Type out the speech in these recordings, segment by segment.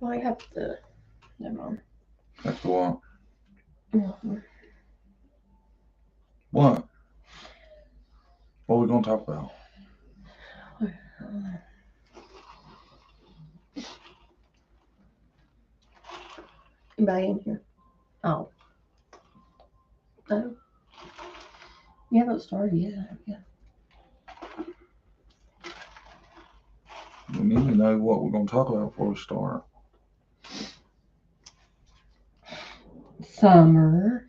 Well, I have to. Never mind. Have to what? Mhm. What? What are we gonna talk about? Anybody in here? Oh, no. You haven't started yet. Yeah. We need to know what we're gonna talk about before we start. Summer.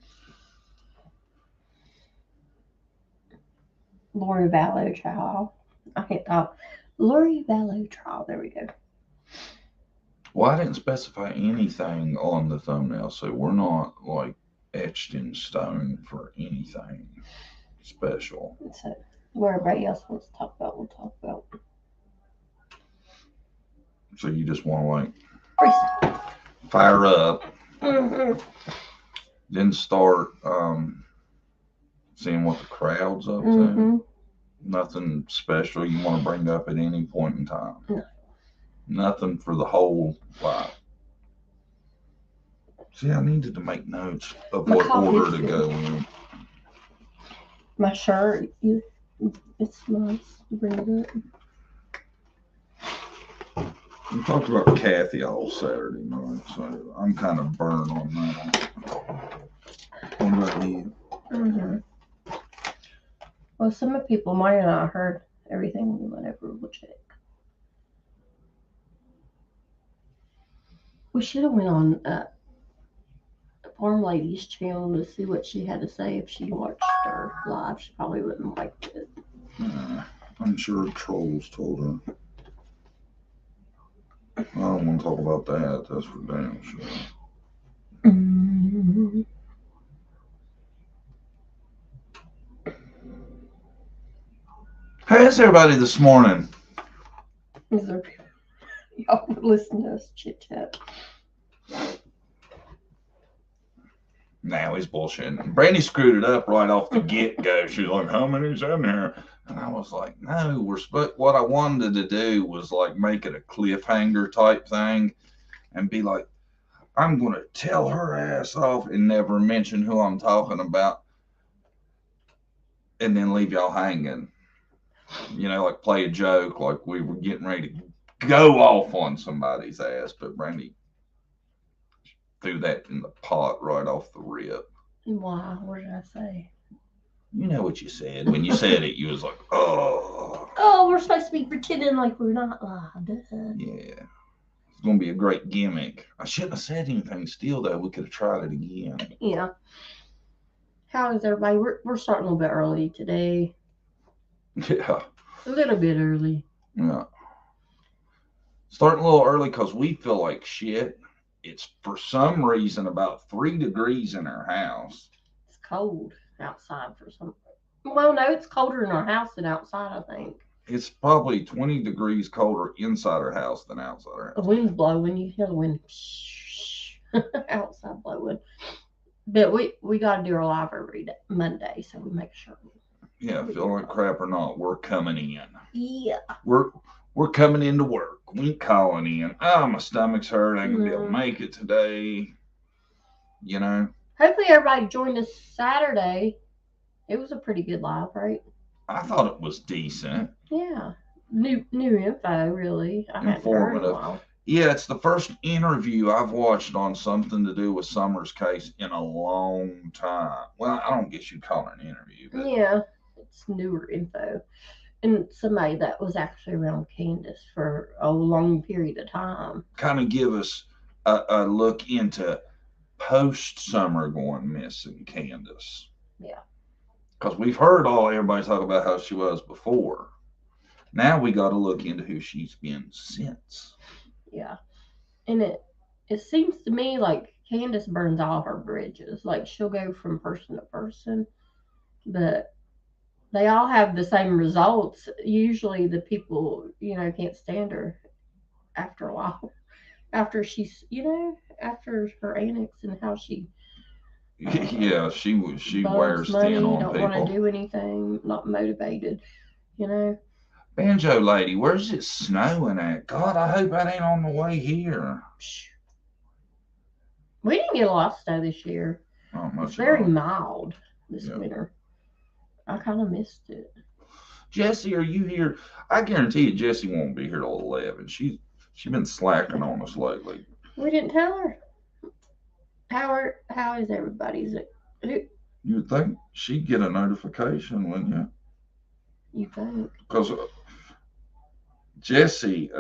Lori Vallow trial. I can't talk. Lori Vallow trial. There we go. Well, I didn't specify anything on the thumbnail, so we're not like etched in stone for anything special. So, what everybody else wants to talk about, we'll talk about. So you just want to like Freestyle. fire up, Mm-hmm. then start seeing what the crowd's up to. Mm-hmm. Nothing special you want to bring up at any point in time. No. Nothing for the whole life. See, I needed to make notes of My what order coffee's to good. go in. My shirt, it's nice. You bring it up. We talked about Kathy all Saturday night, so I'm kind of burned on that. What about you? Mm-hmm. Well, some of the people might have not heard everything we went over. We'll check. We should have went on Farm Lady's channel to see what she had to say if she watched her live. She probably wouldn't have liked it. I'm sure trolls told her. I don't want to talk about that. That's for damn sure. Mm-hmm. How's everybody this morning? Is there people y'all would listen to us chit chat? Now he's bullshitting. Brandy screwed it up right off the get go. She's like, "How many's in here?" And I was like, "No, what I wanted to do was like make it a cliffhanger type thing, and be like, I'm gonna tell her ass off and never mention who I'm talking about, and then leave y'all hanging. You know, like play a joke, like we were getting ready to go off on somebody's ass, but Brandy threw that in the pot right off the rip. Why? What did I say? You know what you said. When you said it, you was like, oh. Oh, we're supposed to be pretending like we're not live. Yeah. It's going to be a great gimmick. I shouldn't have said anything still, though. We could have tried it again. Yeah. How is everybody? We're starting a little bit early today. Yeah. A little bit early. Yeah. Starting a little early because we feel like shit. It's for some reason about 3 degrees in our house. It's cold outside for some. Well, no, it's colder in our house than outside, I think. It's probably 20 degrees colder inside our house than outside our The house. wind's blowing. You hear the wind outside blowing. But we got to do our live every day, Monday, so we make sure. Yeah, feel like crap or not, we're coming in. Yeah. We're coming into work. We ain't calling in. Oh, my stomach's hurt. I ain't gonna be able to make it today. You know. Hopefully everybody joined us Saturday. It was a pretty good live, right? I thought it was decent. Yeah. New info, really. I hadn't heard in a while. Yeah, it's the first interview I've watched on something to do with Summer's case in a long time. Well, I don't guess you'd call it an interview. But... Yeah, it's newer info. And somebody that was actually around Candace for a long period of time. Kind of give us a look into post-Summer going missing Candace. Yeah. Because we've heard everybody talk about how she was before. Now we got to look into who she's been since. Yeah. And it seems to me like Candace burns all her bridges. Like she'll go from person to person, but they all have the same results. Usually the people, can't stand her after a while. After she's, after her annex and how she yeah, she wears money, thin on don't people. Want to do anything, not motivated, Banjo lady, where's it snowing at? God, I hope that ain't on the way here. We didn't get a lot of snow this year. Not It's much at very all. mild this Yeah. winter. I kind of missed it. Jesse, are you here? I guarantee you, Jesse won't be here till 11. She's been slacking on us lately. We didn't tell her. How is everybody? Is it who You'd think she'd get a notification, wouldn't you? you think? Because Jesse,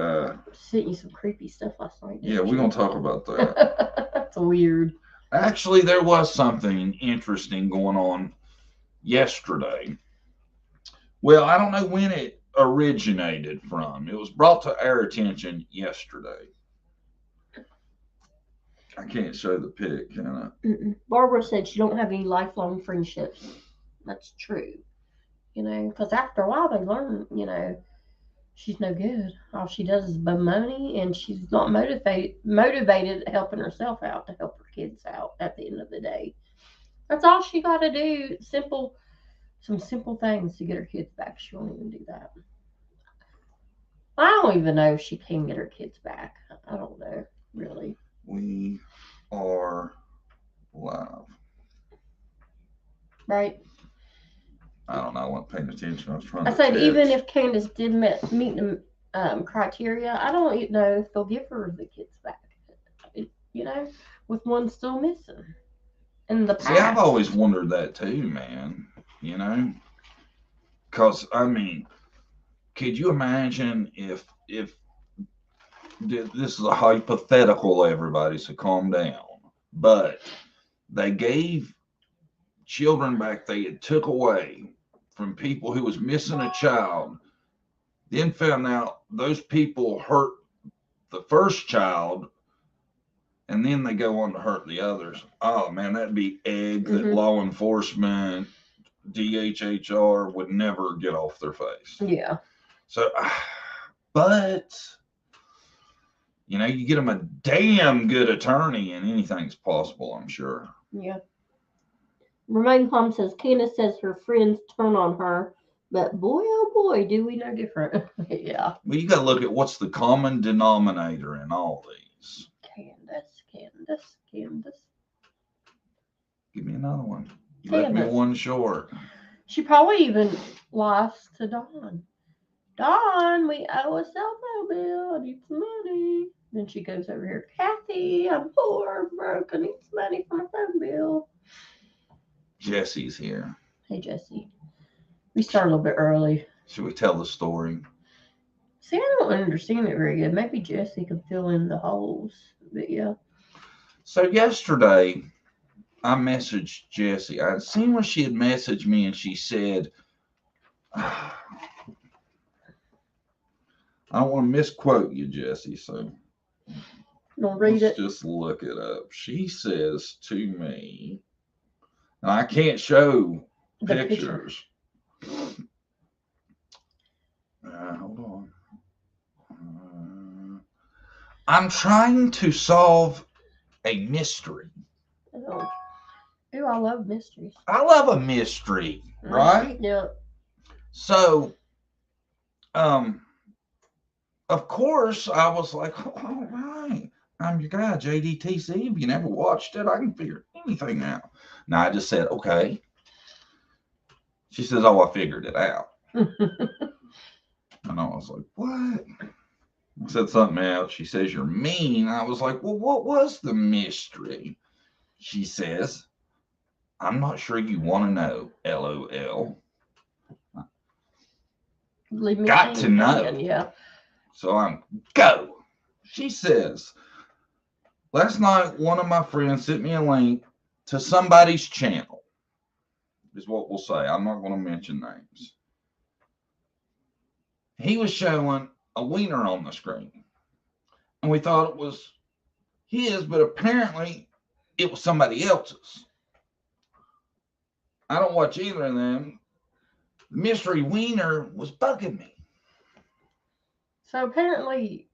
Sent you some creepy stuff last night. yeah, we're going to talk about that. That's weird. Actually, there was something interesting going on yesterday. Well, I don't know when it originated from. It was brought to our attention yesterday. I can't show the pic, can I? Barbara said she don't have any lifelong friendships. That's true. Because after a while they learn, she's no good. All she does is bum money, and she's not motivated helping herself out to help her kids out at the end of the day. That's all she got to do. Some simple things to get her kids back. She won't even do that. I don't even know if she can get her kids back. I don't know, really. We are live. Right? I don't know. I wasn't paying attention. I was trying I to said, text. even if Candace did meet the criteria, I don't know if they'll give her the kids back. With one still missing in the past. See, I've always wondered that too, man. Because I mean, could you imagine if this is a hypothetical, everybody, so calm down. But they gave children back they had took away from people who was missing a child, then found out those people hurt the first child, and then they go on to hurt the others. Oh man, that'd be egg that law enforcement, DHHR would never get off their face. Yeah. So, but you get them a damn good attorney, and anything's possible, I'm sure. Yeah. Romaine Plum says Candace says her friends turn on her, but boy, oh boy, do we know different. Yeah. Well, you got to look at what's the common denominator in all these. Candace. Give me another one. You left me one short. She probably even lost to Dawn. Dawn, we owe a cell phone bill. I need some money. Then she goes over here, Kathy, I'm poor, I'm broke, I need some money for my phone bill. Jesse's here. Hey, Jesse. We start a little bit early. Should we tell the story? See, I don't understand it very good. Maybe Jesse can fill in the holes. But yeah. So yesterday, I messaged Jessie. I had seen when she had messaged me, and she said, I don't want to misquote you, Jessie, so let's just look it up. She says to me, and I can't show pictures. Hold on. I'm trying to solve a mystery. Oh. Ooh, I love mysteries. I love a mystery, right? Yeah. So, of course, I was like, all right, I'm your guy, JDTC. If you never watched it, I can figure anything out. Now, I just said, okay. She says, oh, I figured it out. And I was like, what? I said something else. She says, you're mean. I was like, well, what was the mystery? She says, I'm not sure you want to know, LOL. Got to know. Yeah. So I'm go. She says, last night one of my friends sent me a link to somebody's channel, is what we'll say. I'm not going to mention names. He was showing a wiener on the screen. And we thought it was his, but apparently it was somebody else's. I don't watch either of them. The mystery wiener was bugging me. So apparently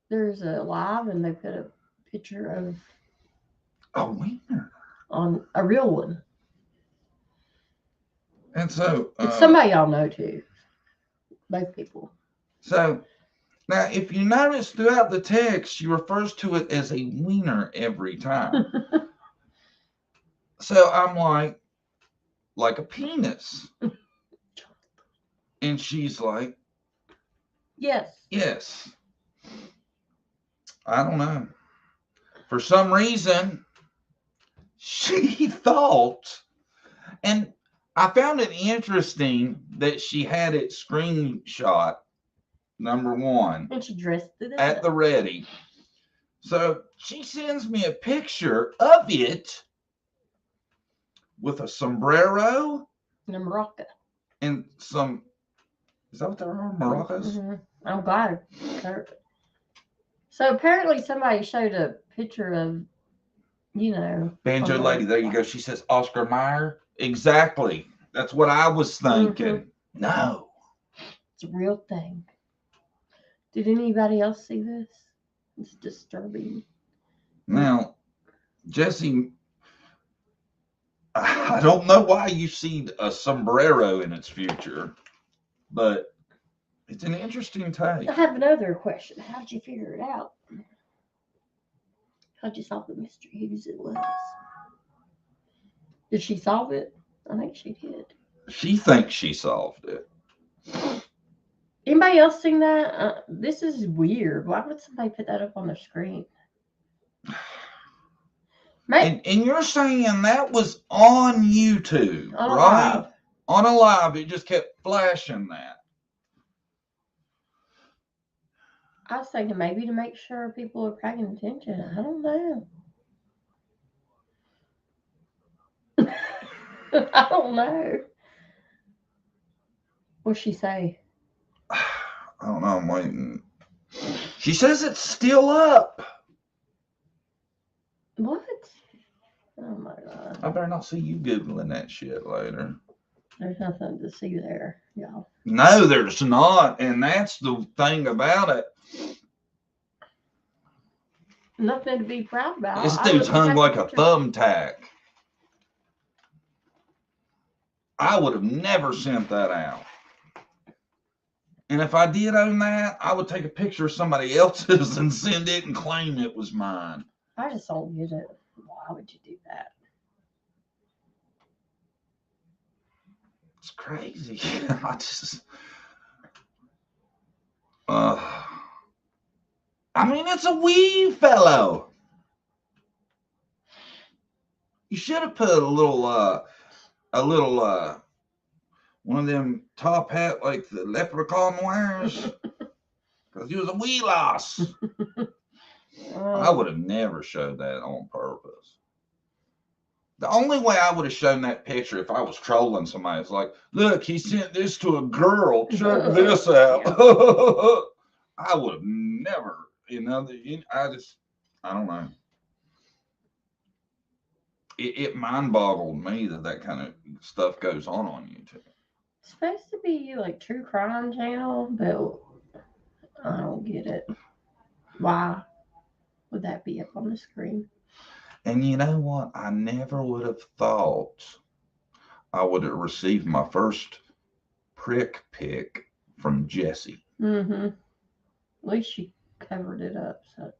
there's a live and they put a picture of a wiener on a real one. And so it's somebody y'all know too. Both people. So now, if you notice throughout the text, she refers to it as a wiener every time. So I'm like a penis. And she's like, Yes. yes. I don't know. For some reason, she thought, and I found it interesting that she had it screenshot, number one, And she dressed it at up. the ready. So she sends me a picture of it with a sombrero And a maraca. and some, is that what they're called? Maracas? Mm-hmm. I'm glad. So apparently somebody showed a picture of, Banjo on Lady, the. there you go. She says Oscar Mayer. Exactly. That's what I was thinking. No. It's a real thing. Did anybody else see this? It's disturbing. Now, Jesse, I don't know why you see a sombrero in its future, but it's an interesting take. I have another question. How'd you figure it out? How'd you solve the mystery? Whose it was? Did she solve it? I think she did. She thinks she solved it. Anybody else seen that? This is weird. Why would somebody put that up on their screen? And you're saying that was on YouTube, on right? Live. On a live, it just kept flashing that. I was thinking maybe to make sure people are paying attention. I don't know. I don't know. What'd she say? I don't know. I'm waiting. She says it's still up. What? Oh my god. I better not see you Googling that shit later. There's nothing to see there, y'all. No, there's not. And that's the thing about it. Nothing to be proud about. This dude's hung like a thumbtack. I would have never sent that out. And if I did own that, I would take a picture of somebody else's and send it and claim it was mine. I just don't get it. Why would you do that? It's crazy. I just. I mean, it's a wee fellow. You should have put a little, one of them top hat like the leprechaun wears. Because he was a wee loss. I would have never showed that on purpose. The only way I would have shown that picture if I was trolling somebody is like, look, he sent this to a girl. Check this out. I would have never, I don't know. It mind boggled me that kind of stuff goes on YouTube. It's supposed to be like true crime channel, but I don't get it. Why would that be up on the screen? And you know what? I never would have thought I would have received my first prick pic from Jesse. Mm-hmm. At least she covered it up, so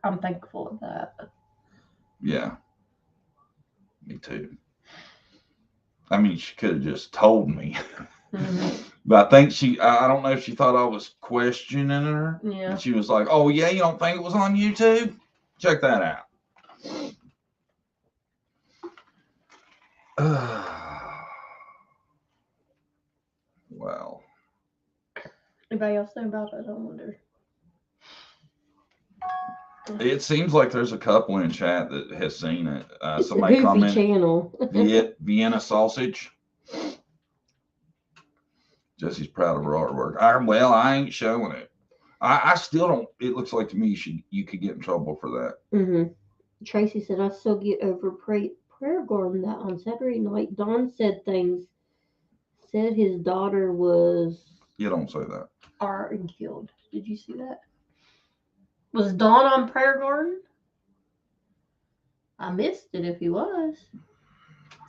I'm thankful of that. Yeah. Me too. I mean, she could have just told me. Mm-hmm. But I think I don't know if she thought I was questioning her. Yeah. And she was like, oh, yeah, you don't think it was on YouTube? Check that out. Well. Anybody else know about it? I wonder. It seems like there's a couple in chat that has seen it. It's Somebody a goofy channel. Vienna sausage. Jesse's proud of her artwork. I ain't showing it. I still don't. It looks like to me you could get in trouble for that. Mm-hmm. Tracy said, I still get over prayer garden that on Saturday night Don said his daughter was. You don't say that. Are and killed. Did you see that? Was Don on prayer garden? I missed it if he was.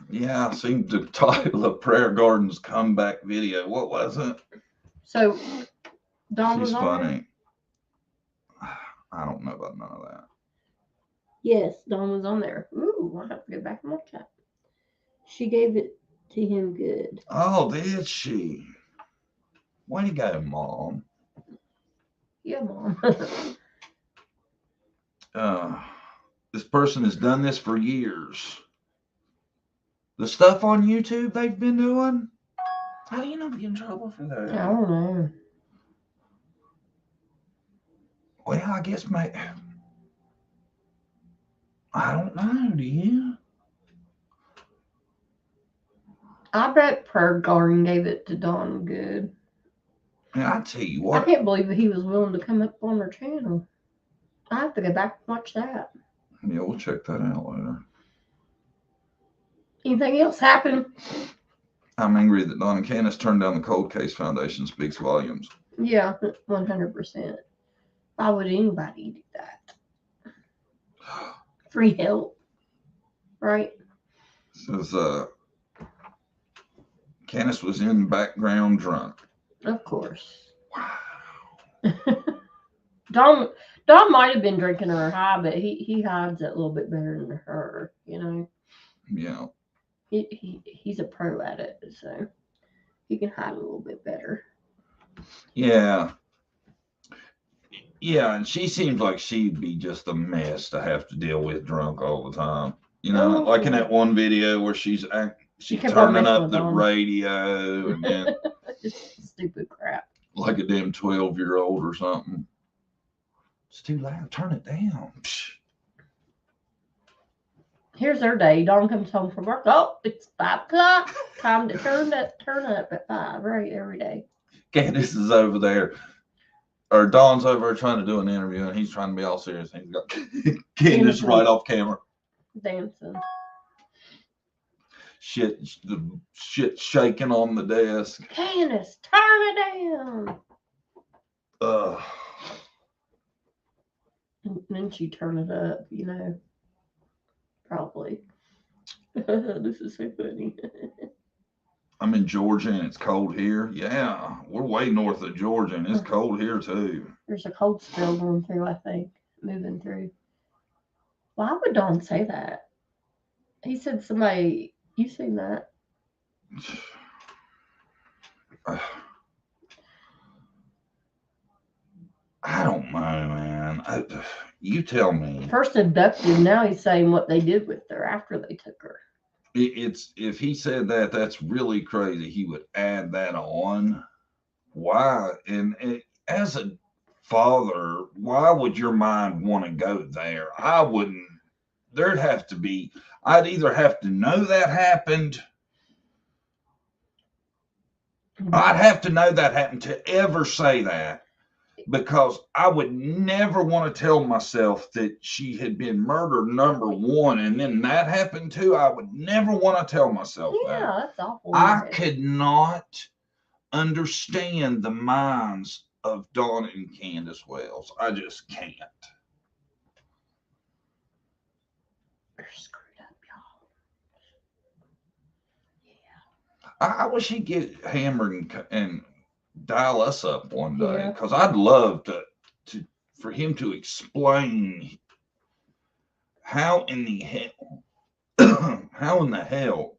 Yeah, I seen the title of Prayer Garden's comeback video. What was it? So Dawn was She's on there? funny. I don't know about none of that. Yes, Dawn was on there. Ooh, I'll have to go back and watch that. She gave it to him good. Oh, did she? Way to go, Mom. Yeah, Mom. Uh, this person has done this for years. The stuff on YouTube they've been doing. How do you not get in trouble for I that? don't know. Well, I guess I don't know. Do you? I bet Prayer Garden gave it to Dawn good. And I tell you I what. can't believe that he was willing to come up on her channel. I have to go back and watch that. Yeah, we'll check that out later. Anything else happen? I'm angry that Don and Candace turned down the Cold Case Foundation speaks volumes. Yeah, 100%. Why would anybody do that? Free help, right? Says Candace was in background drunk. Of course. Wow. Don Don might have been drinking her high, but he hides it a little bit better than her. You know, Yeah. he's a pro at it, so he can hide a little bit better. Yeah. Yeah, and she seems like she'd be just a mess to have to deal with drunk all the time. You know, like in Oh, that one video where she's she she's kept on turning messing up with the Don. radio and then Just stupid crap. like a damn 12-year-old or something. It's too loud. Turn it down. Psh. Here's their day. Dawn comes home from work. Oh, it's 5 o'clock. Time to turn up at 5, right? Every day. Candace is over there, or Don's over there trying to do an interview, and he's trying to be all serious. And he's got Candace right off camera. Dancing. The shit shaking on the desk. Candace, turn it down. Ugh. And then she turn it up, you know. Probably. This is so funny. I'm in Georgia and it's cold here. Yeah, we're way north of Georgia and it's cold here too. There's a cold spell going through, I think. Moving through. Why would Don say that? He said somebody. You seen that? I don't know, man. You tell me. First abducted, now he's saying what they did with her after they took her. It's if he said that, that's really crazy. He would add that on. Why? And as a father, why would your mind want to go there? I wouldn't. There'd have to be. I'd either have to know that happened. I'd have to know that happened to ever say that, because I would never want to tell myself that she had been murdered, number one, and then that happened too. I would never want to tell myself that. Yeah, that's awful. I could not understand the minds of Dawn and Candace Wells. I just can't. They're screwed up, y'all. I wish he'd get hammered and dial us up one day, Yeah. because I'd love to for him to explain how in the hell how in the hell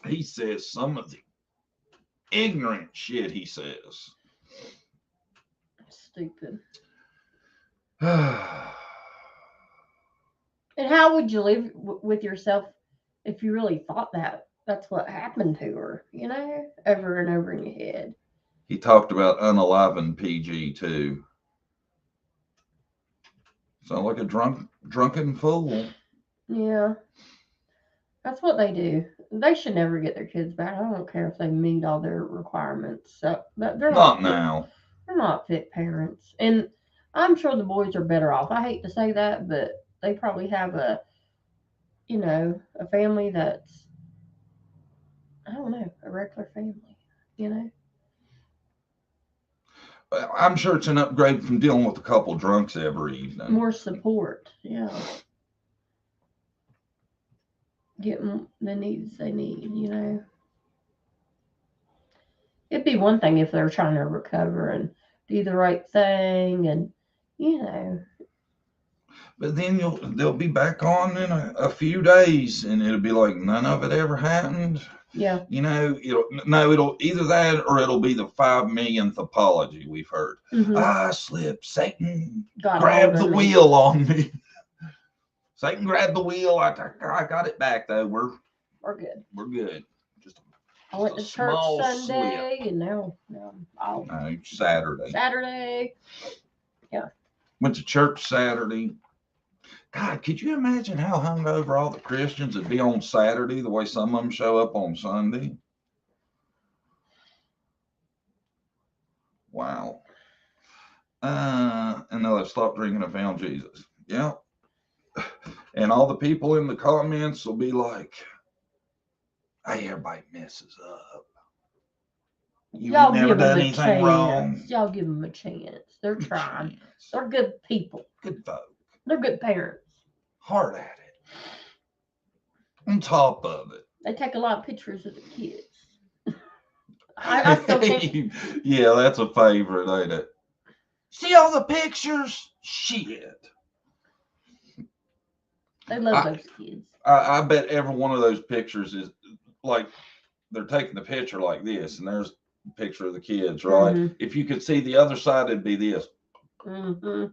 he says some of the ignorant shit he says. Stupid. And how would you live with yourself if you really thought that that's what happened to her, you know, over and over in your head? He talked about unaliving PG too. Sound like a drunken fool. Yeah, that's what they do. They should never get their kids back. I don't care if they meet all their requirements. So they're Not not now. they're not fit parents, and I'm sure the boys are better off. I hate to say that, but they probably have a family that's, I don't know, a regular family, you know. I'm sure it's an upgrade from dealing with a couple drunks every evening. More support, yeah. Get them the needs they need, you know. It'd be one thing if they're trying to recover and do the right thing, and you know, But then they'll be back on in a few days, and it'll be like none of it ever happened. yeah. It'll either that or it'll be the 5 millionth apology we've heard. Mm-hmm. I slipped. Satan Got a hold grabbed the of me. wheel on me. Satan grabbed the wheel. I got it back though. We're good. We're good. Just I went a to church small Sunday, slip. and now I'll No, Saturday. Saturday. Yeah. Went to church Saturday. God, could you imagine how hungover all the Christians would be on Saturday, the way some of them show up on Sunday? Wow. And they'll have stopped drinking and found Jesus. Yeah. And all the people in the comments will be like, hey, everybody messes up. You ain't Y'all never give them done a anything chance. wrong. Y'all give them a chance. They're trying. Chance. They're good people. Good folk. They're good parents. Hard at it. On top of it. They take a lot of pictures of the kids. I still can't. Yeah, that's a favorite, ain't it? See all the pictures? Shit. They love those kids. I bet every one of those pictures is like they're taking the picture like this, and there's a picture of the kids, right? Mm-hmm. If you could see the other side, it'd be this. Mm-hmm.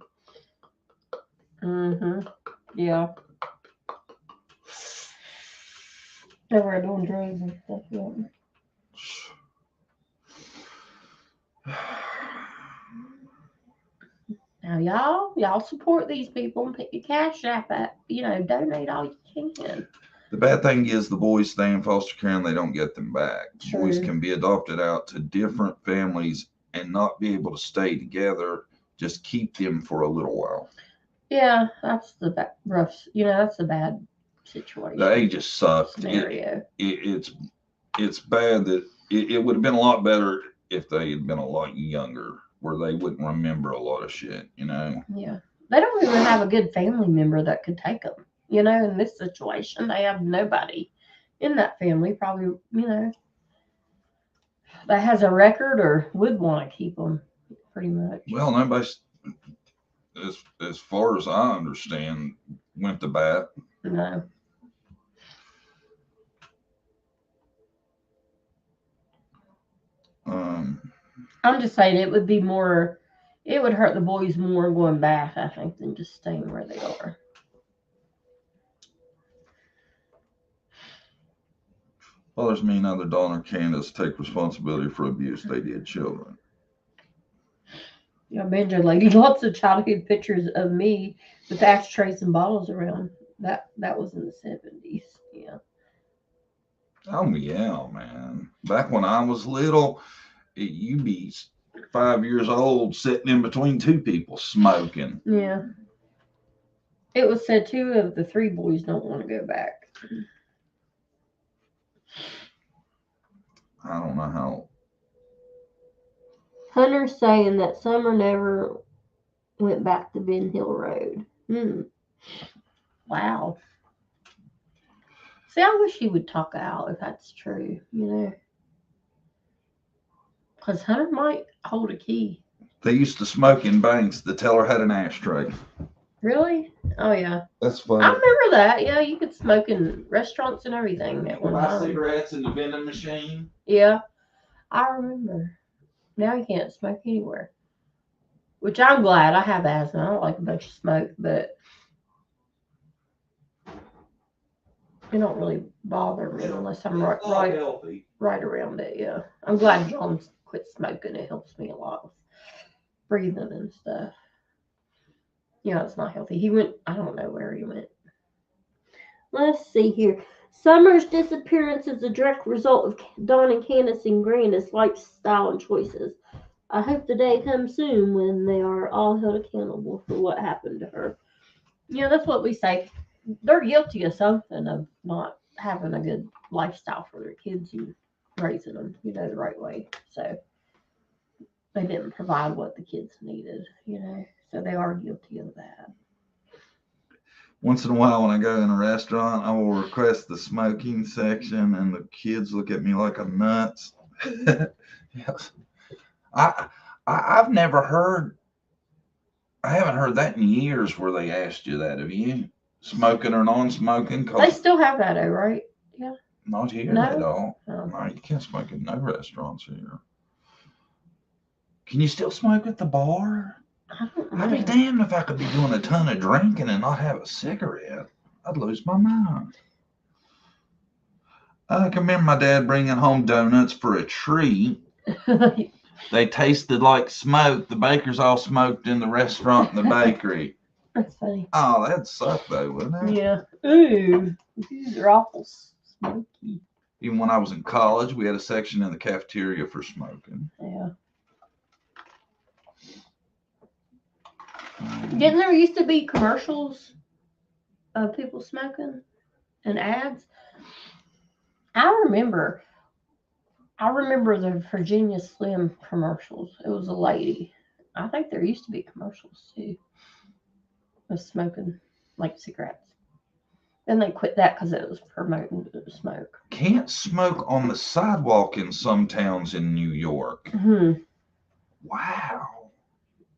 Mm-hmm. Yeah. They were doing drugs and stuff. Yeah. Now, y'all support these people and put your cash app at, donate all you can. The bad thing is the boys stay in foster care and they don't get them back. True. Boys can be adopted out to different families and not be able to stay together. Just keep them for a little while. Yeah, that's the rough. That's the bad situation. The age just sucked. Scenario. It's bad that it would have been a lot better if they had been a lot younger, where they wouldn't remember a lot of shit. Yeah, they don't even have a good family member that could take them. In this situation, they have nobody in that family. Probably, that has a record or would want to keep them. Pretty much. Well, nobody, as far as I understand, went to bat. No. I'm just saying it would hurt the boys more going back, I think, than just staying where they are. Fathers, me and other donor candidates take responsibility for abuse they did children. Yeah, Banjo Lady, lots of childhood pictures of me with ashtrays and bottles around. That was in the 70s. Yeah. Oh yeah, man. Back when I was little, you'd be 5 years old sitting in between two people smoking. Yeah. It was said 2 of the 3 boys don't want to go back. I don't know how. Hunter's saying that Summer never went back to Ben Hill Road. Wow. See, I wish he would talk out if that's true, Because Hunter might hold a key. They used to smoke in banks. The teller had an ashtray. Really? Oh, yeah. That's funny. I remember that. Yeah, you could smoke in restaurants and everything at one time. Buy cigarettes in the vending machine. Yeah, I remember. Now you can't smoke anywhere. Which I'm glad. I have asthma. I don't like a bunch of smoke, but it don't really bother me unless I'm right around it. Yeah, I'm glad John quit smoking. It helps me a lot with breathing and stuff. It's not healthy. He went. I don't know where he went. Let's see here. Summer's disappearance is a direct result of Dawn and Candace Grandis' lifestyle and choices. I hope the day comes soon when they are all held accountable for what happened to her. That's what we say. They're guilty of something, of not having a good lifestyle for their kids and raising them, the right way. So they didn't provide what the kids needed, So they are guilty of that. Once in a while, when I go in a restaurant, I will request the smoking section, and the kids look at me like I'm nuts. Yes. I've never heard. I haven't heard that in years where they asked you that. Have you? Smoking or non-smoking? They Cause still have that, though, right? Yeah. not here they No. don't. Oh. No, you can't smoke in no restaurants here. Can you still smoke at the bar? I don't I'd be know. damned if I could be doing a ton of drinking and not have a cigarette. I'd lose my mind. I can remember my dad bringing home donuts for a treat. They tasted like smoke. The bakers all smoked in the restaurant and the bakery. That's funny. Oh, that'd suck though, wouldn't it? Yeah. Ooh, these are awful smoky. Even when I was in college, we had a section in the cafeteria for smoking. Yeah. Didn't there used to be commercials of people smoking and ads? I remember the Virginia Slim commercials. It was a lady. I think there used to be commercials too of smoking, like cigarettes. Then they quit that because it was promoting the smoke. Can't smoke on the sidewalk in some towns in New York. Mm-hmm. Wow.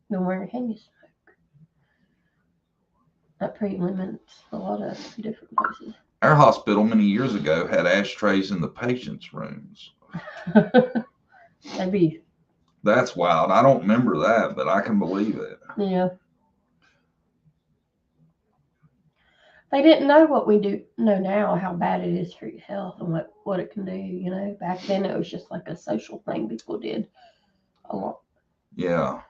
Then where can you smoke? That pretty limits a lot of different places. Our hospital many years ago had ashtrays in the patients' rooms. That'd be. That's wild. I don't remember that, but I can believe it. Yeah. They didn't know what we do know now, how bad it is for your health and what it can do. You know, back then it was just like a social thing people did a lot. Yeah.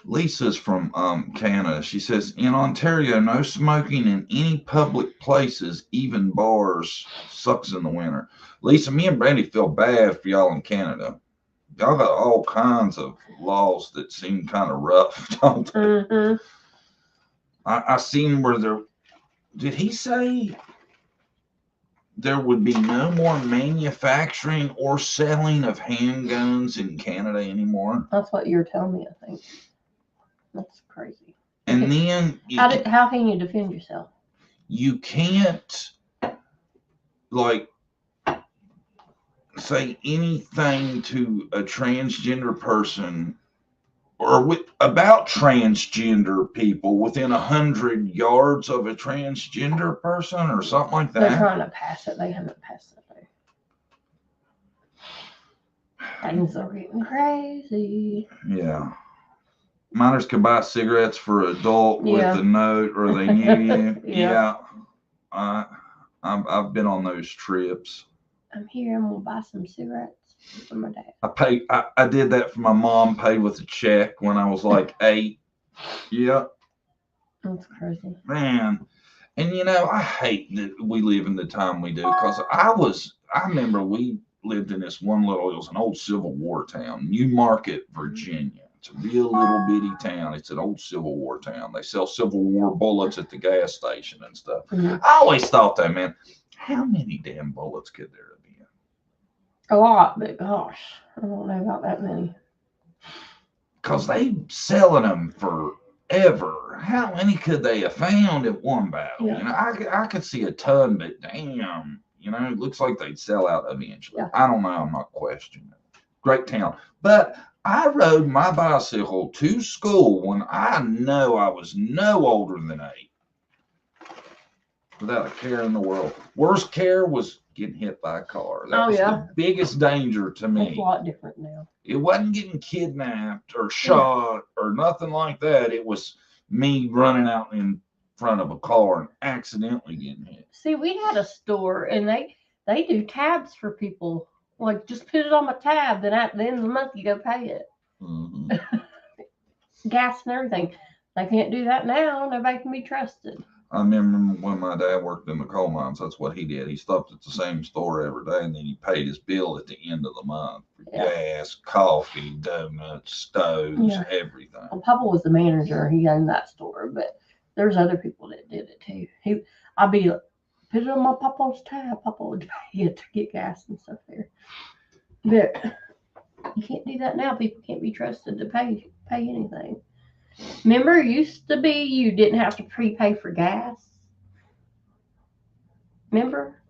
Lisa's from Canada. She says in Ontario, no smoking in any public places, even bars. Sucks in the winter. Lisa, me and Brandy feel bad for y'all in Canada. Y'all got all kinds of laws that seem kind of rough, don't they? Mm-hmm. I seen where there. Did he say there would be no more manufacturing or selling of handguns in Canada anymore? That's what you were telling me, I think. That's crazy. And then how can you defend yourself? You can't like say anything to a transgender person or about transgender people within 100 yards of a transgender person or something like that. They're trying to pass it. They haven't passed it though. Things are getting crazy. Yeah. Minors can buy cigarettes for adult with a note, or they knew you. Yeah. I've been on those trips. I'm here. I'm gonna buy some cigarettes for my dad. I did that for my mom. Paid with a check when I was like 8. Yep. That's crazy, man. And you know, I hate that we live in the time we do because I remember we lived in this one little, it was an old Civil War town, New Market, Virginia. It's a real little bitty town. It's an old Civil War town. They sell Civil War bullets at the gas station and stuff. Mm-hmm. I always thought that, man, how many damn bullets could there have been? A lot, but gosh, I don't know about that many. Because they selling them forever. How many could they have found at one battle? Yeah. You know, I could see a ton, but damn, you know, it looks like they'd sell out eventually. Yeah. I don't know. I'm not questioning it. Great town. But I rode my bicycle to school when I know I was no older than 8. Without a care in the world. Worst care was getting hit by a car. That was the biggest danger to me. It's a lot different now. It wasn't getting kidnapped or shot or nothing like that. It was me running out in front of a car and accidentally getting hit. See, we had a store and they do tabs for people. Like, just put it on my tab, then at the end of the month you go pay it. Mm-hmm. Gas and everything. They can't do that now. Nobody can be trusted. I remember when my dad worked in the coal mines, that's what he did. He stopped at the same store every day, and then he paid his bill at the end of the month for gas, coffee, donuts, stoves, everything. Well, Papa was the manager. He owned that store, but there's other people that did it too. I'd be like, put it on my Papa's tab. Papa would pay it to get gas and stuff there. But you can't do that now. People can't be trusted to pay anything. Remember, it used to be you didn't have to prepay for gas. Remember?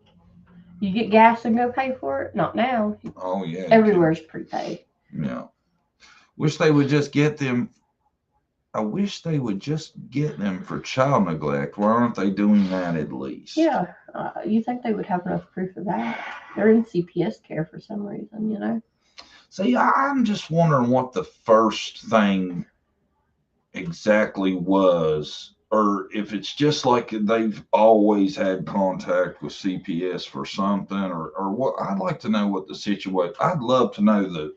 You get gas and go pay for it? Not now. Oh, yeah. Everywhere's prepaid. Yeah. Wish they would just get them. I wish they would just get them for child neglect. Why aren't they doing that at least? Yeah, you think they would have enough proof of that? They're in CPS care for some reason, you know? See, I'm just wondering what the first thing exactly was, or if it's just like they've always had contact with CPS for something, or what. I'd like to know what the situation. I'd love to know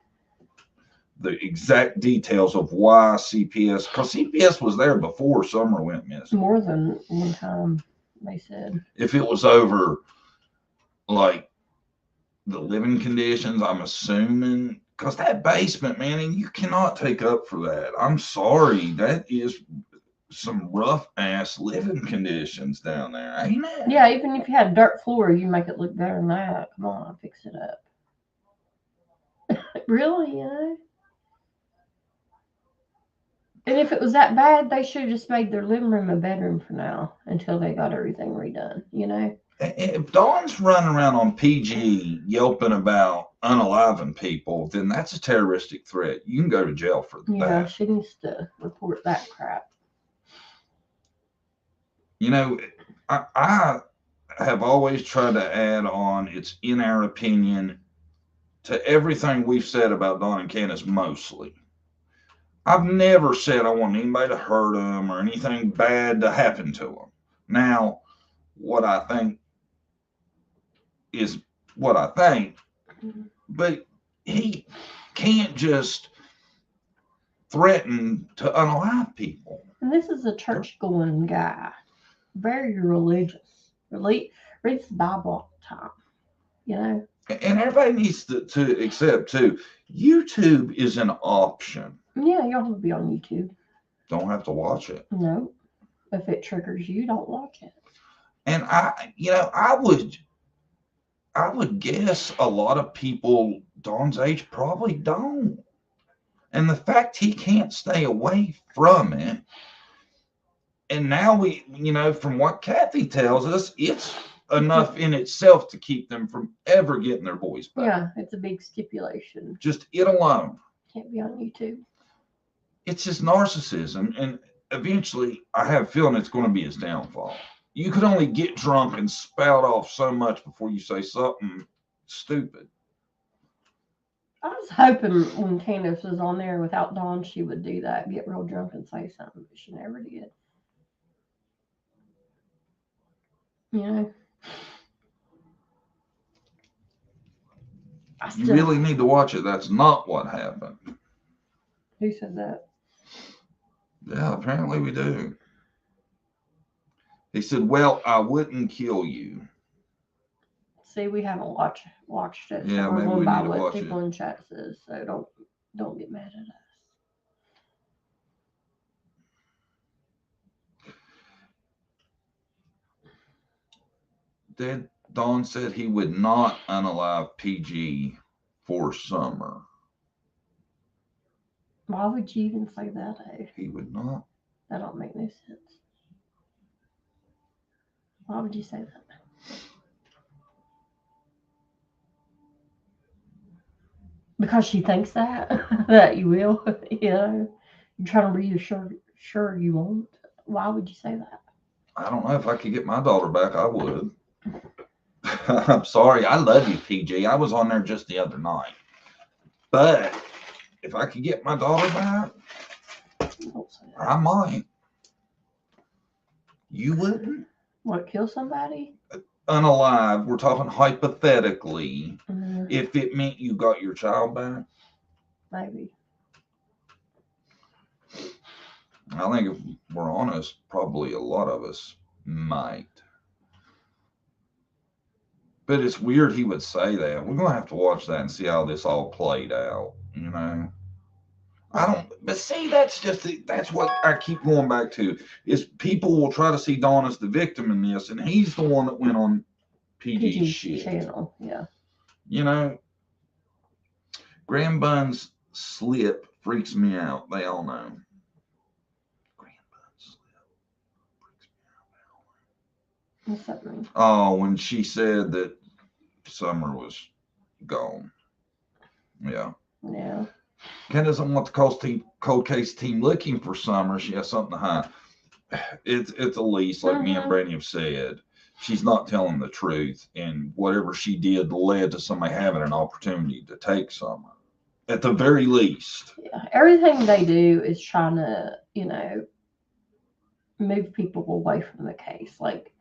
the exact details of why CPS, because CPS was there before Summer went missing. More than one time, they said. If it was over like the living conditions, I'm assuming, because that basement, man, and you cannot take up for that. I'm sorry, that is some rough ass living conditions down there, ain't it? Yeah, even if you had a dirt floor, you make it look better than that. Come on, fix it up. Really, you know? And if it was that bad, they should have just made their living room a bedroom for now until they got everything redone, you know? If Dawn's running around on PG yelping about unaliving people, then that's a terroristic threat. You can go to jail for Yeah, that. she needs to report that crap. You know, I have always tried to add on, it's in our opinion, to everything we've said about Dawn and Candace mostly. I've never said I want anybody to hurt them or anything bad to happen to them. Now, what I think is what I think, but he can't just threaten to unalive people. And this is a church going guy, very religious. Reads the Bible all the time, you know? And everybody needs to accept too. YouTube is an option. Yeah, you don't have to be on YouTube. Don't have to watch it. No. If it triggers you, don't watch it. And I would guess a lot of people Dawn's age probably don't. And the fact he can't stay away from it, and now from what Kathy tells us, it's enough in itself to keep them from ever getting their voice back. Yeah, it's a big stipulation. Just it alone. Can't be on YouTube. It's his narcissism, and eventually, I have a feeling it's going to be his downfall. You could only get drunk and spout off so much before you say something stupid. I was hoping when Candace was on there without Dawn, she would do that, get real drunk and say something, but she never did. You know? You really need to watch it. That's not what happened. Who said that? Yeah, apparently we do. He said, "Well, I wouldn't kill you." See, we haven't watched it. Yeah, so we're maybe going we by need to what watch people it. in chat says. So don't get mad at us. Don said he would not unalive PG for Summer. Why would you even say that? He would not. That don't make no sense. Why would you say that? Because she thinks that that you will, you know. You're trying to reassure sure you won't. Why would you say that? I don't know if I could get my daughter back. I would. I'm sorry. I love you, PG. I was on there just the other night. But if I could get my daughter back, I might. You wouldn't? What, kill somebody? Unalive. We're talking hypothetically. Mm-hmm. If it meant you got your child back? Maybe. I think if we're honest, probably a lot of us might. But it's weird he would say that. We're going to have to watch that and see how this all played out, you know? I don't, but see, that's what I keep going back to, is people will try to see Dawn as the victim in this, and he's the one that went on PG's shit. Channel, yeah. You know, Graham Bun's slip freaks me out. They all know. What's that mean? Oh, when she said that Summer was gone. Yeah. Yeah. Ken doesn't want the cold case team looking for Summer. She has something to hide. It's a lease, like me and Mm-hmm. Brandy have said. She's not telling the truth, and whatever she did led to somebody having an opportunity to take Summer. At the very least. Yeah. Everything they do is trying to, move people away from the case, like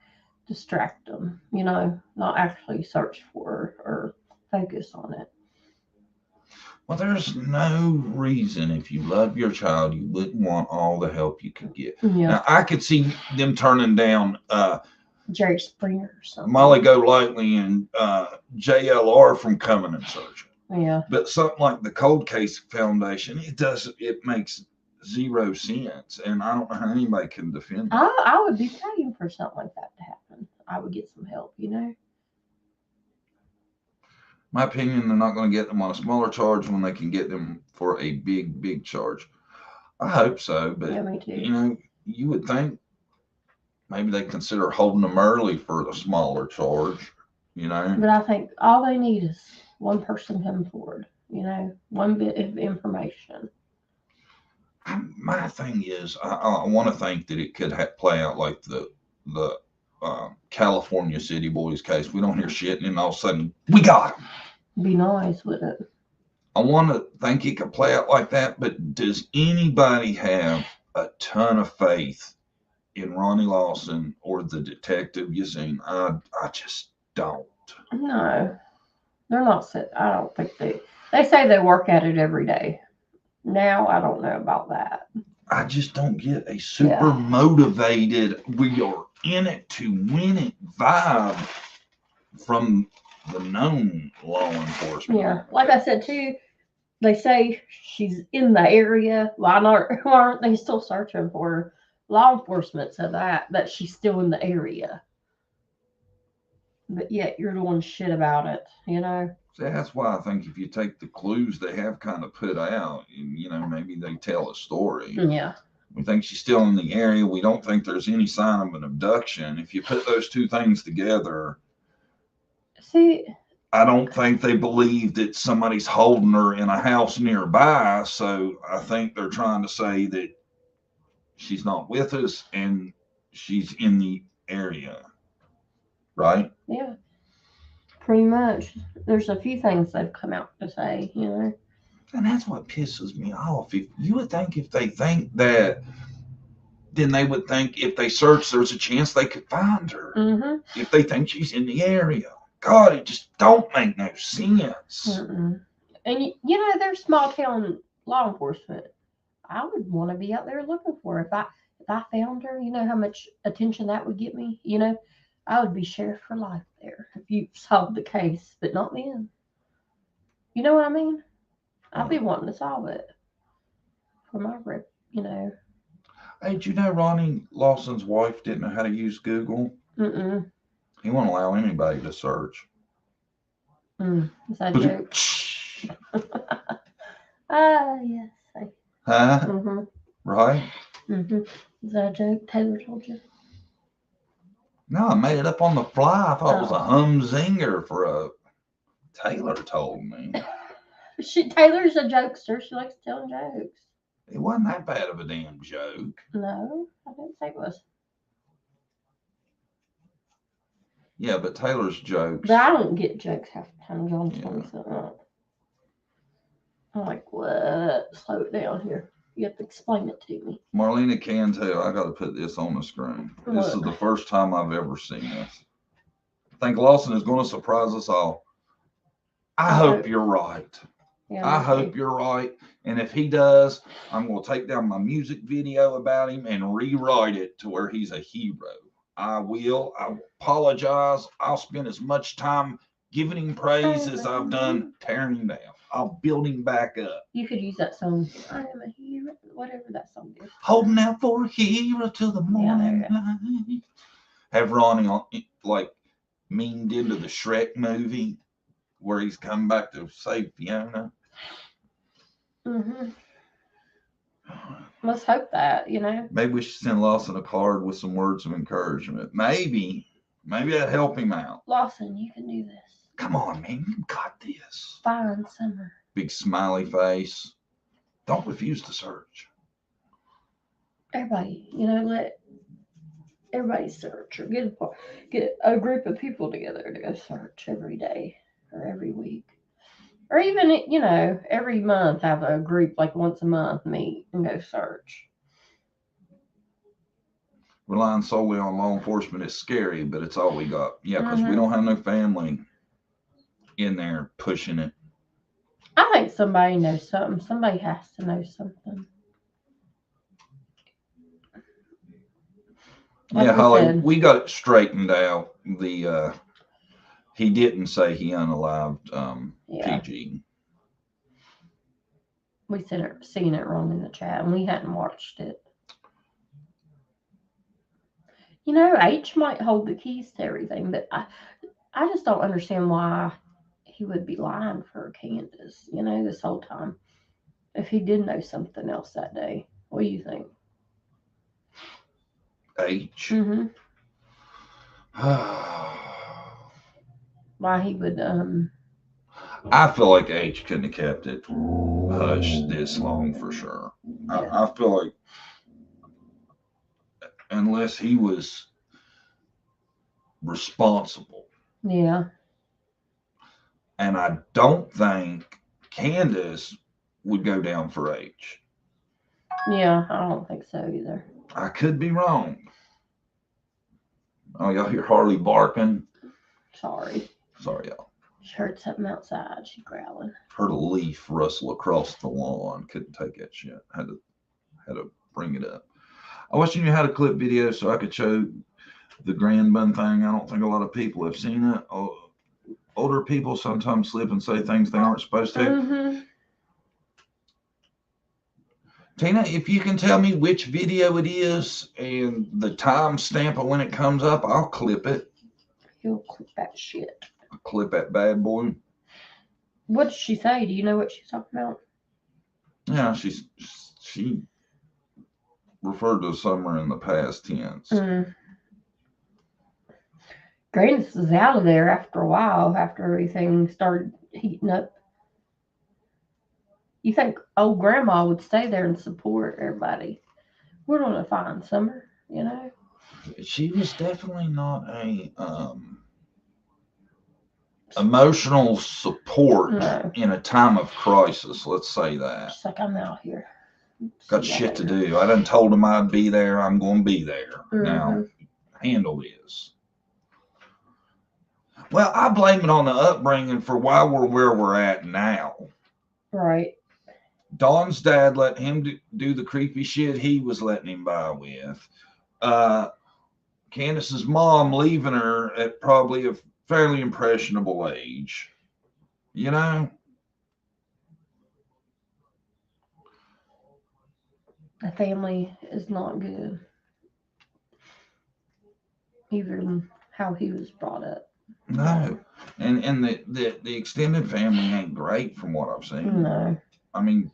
distract them, not actually search for or focus on it. Well, there's no reason if you love your child you wouldn't want all the help you could get. Yeah. Now I could see them turning down Jerry Springer or Molly something. Golightly and JLR from coming and searching. Yeah. But something like the Cold Case Foundation, it makes zero sense, and I don't know how anybody can defend that. I would be praying for something like that to happen. I would get some help. My opinion, they're not going to get them on a smaller charge when they can get them for a big charge. I hope so, but Yeah, me too. you would think maybe they consider holding them early for the smaller charge. You know, But I think all they need is one person come forward, one bit of information. my thing is, I want to think that it could play out like the California City Boys case. We don't hear shit, and then all of a sudden we got them. Be nice with it. I want to think it could play out like that, but does anybody have a ton of faith in Ronnie Lawson or the detective you seen? I just don't. No, they're not sit. I don't think they say they work at it every day. Now I don't know about that. I just don't get a super Yeah. motivated, we are in it to win it vibe from the known law enforcement. Yeah. Like I said too, they say she's in the area. Why aren't they still searching for her? Law enforcement said that she's still in the area. But yet you're doing shit about it. See, that's why I think if you take the clues they have kind of put out, and maybe they tell a story. Yeah. We think she's still in the area. We don't think there's any sign of an abduction. If you put those two things together, See, I don't think they believe that somebody's holding her in a house nearby. So I think they're trying to say that she's not with us and she's in the area, right? yeah, pretty much. There's a few things they've come out to say. And that's what pisses me off. If you would think if they think that, then they would think if they search, there's a chance they could find her. Mm-hmm. If they think she's in the area. God, it just don't make no sense. Mm-mm. And they're small town law enforcement. I would want to be out there looking for her. If I found her. You know how much attention that would get me. I would be sheriff for life there if you solved the case, but not then. You know what I mean? I'd be wanting to solve it for my rep. Hey, did you know Ronnie Lawson's wife didn't know how to use Google? Mm-mm. He won't allow anybody to search. Is that a joke? Yes. Huh? Mm-hmm. Right? Mm-hmm. Is that a joke Taylor told you? No, I made it up on the fly. I thought it was a Oh. humzinger for a Taylor told me. Taylor's a jokester. She likes telling jokes. It wasn't that bad of a damn joke. No, I didn't say it was. Yeah, but Taylor's jokes. But I don't get jokes half the time. John telling me Yeah. something. I'm like, what? Slow it down here. You have to explain it to me. Marlena can tell. I got to put this on the screen. This is What? the first time I've ever seen this. I think Lawson is going to surprise us all. I hope you're right. Yeah, I me hope too. you're right. And if he does, I'm going to take down my music video about him and rewrite it to where he's a hero. I will. I will apologize. I'll spend as much time giving him praise as I've done tearing him down. I'll build him back up. You could use that song. I am a hero. Whatever that song is. Holding out for a hero till the morning light. Have Ronnie on, like meaned into the Shrek movie where he's come back to save Fiona. Mm-hmm. Let's hope that. Maybe we should send Lawson a card with some words of encouragement. Maybe that'd help him out. Lawson, you can do this. Come on, man, you got this. Fine summer. Big smiley face. Don't refuse to search. Everybody, let everybody search or get a group of people together to go search every day or every week. Or even, every month have a group like once a month meet and go search. Relying solely on law enforcement is scary, but it's all we got. Yeah, because we Hmm. don't have no family in there pushing it. I think somebody knows something. Somebody has to know something. Yeah, Like we Holly, said, we got it straightened out. The he didn't say he unalived yeah, PG. we seen it wrong in the chat and we hadn't watched it. H might hold the keys to everything, but I just don't understand why he would be lying for Candace, this whole time. If he did know something else that day. What do you think? H. Mm-hmm. I Why he would, feel like H couldn't have kept it hush this long for sure. yeah. I feel like unless he was responsible, Yeah. and I don't think Candace would go down for H. Yeah, I don't think so either. I could be wrong. Oh, y'all hear Harley barking? Sorry. Sorry, y'all. She heard something outside. She growling. Heard a leaf rustle across the lawn. Couldn't take that shit. Had to bring it up. I wish you knew how to clip video so I could show the grand bun thing. I don't think a lot of people have seen it. Older people sometimes slip and say things they aren't supposed to. Mm-hmm. Tina, if you can tell me which video it is and the time stamp of when it comes up, I'll clip it. You'll clip that shit. I'll clip that bad boy. What did she say? Do you know what she's talking about? Yeah, she referred to summer in the past tense. Grandis was out of there after a while, after everything started heating up. You think old grandma would stay there and support everybody? We're gonna find Summer. She was definitely not a emotional support No. in a time of crisis. Let's say that. She's like, I'm out here. Got shit to do. I done told him I'd be there. I'm going to be there. Mm-hmm. Now, handle this. Well, I blame it on the upbringing for why we're where we're at now. Right. Dawn's dad let him do the creepy shit he was letting him by with. Candace's mom leaving her at probably a fairly impressionable age. You know? The family is not good. Even how he was brought up. No. And the extended family ain't great from what I've seen. No. I mean,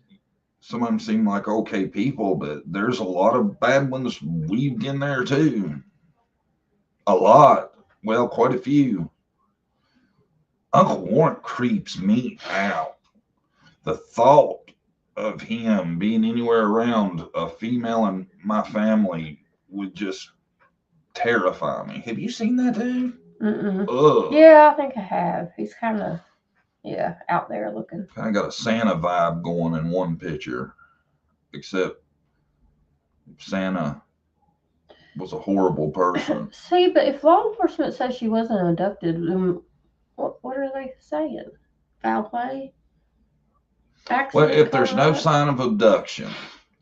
some of them seem like okay people, but there's a lot of bad ones weaved in there too. A lot. Well, quite a few. Uncle Warrant creeps me out. The thought of him being anywhere around a female in my family would just terrify me. Have you seen that dude? Ugh. Yeah, I think I have. He's kind of, out there looking. I got a Santa vibe going in one picture, except Santa was a horrible person. See, but if law enforcement says she wasn't abducted, then what are they saying? Foul play? Accident, well, if there's no sign of abduction,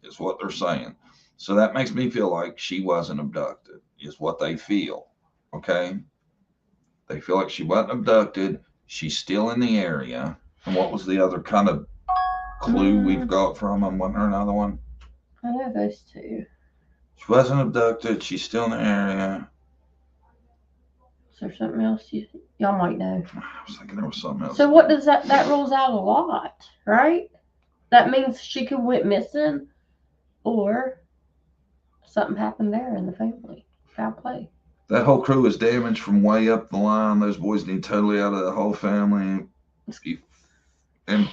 is what they're saying. So that makes me feel like she wasn't abducted, is what they feel. Okay? They feel like she wasn't abducted. She's still in the area. And what was the other kind of clue we've got from them? Wasn't there another one? I know those two. She wasn't abducted. She's still in the area. Is there something else y'all might know? I was thinking there was something else. So what does that rules out a lot, right? That means she could went missing, or something happened there in the family. Foul play. That whole crew is damaged from way up the line. Those boys need totally out of the whole family and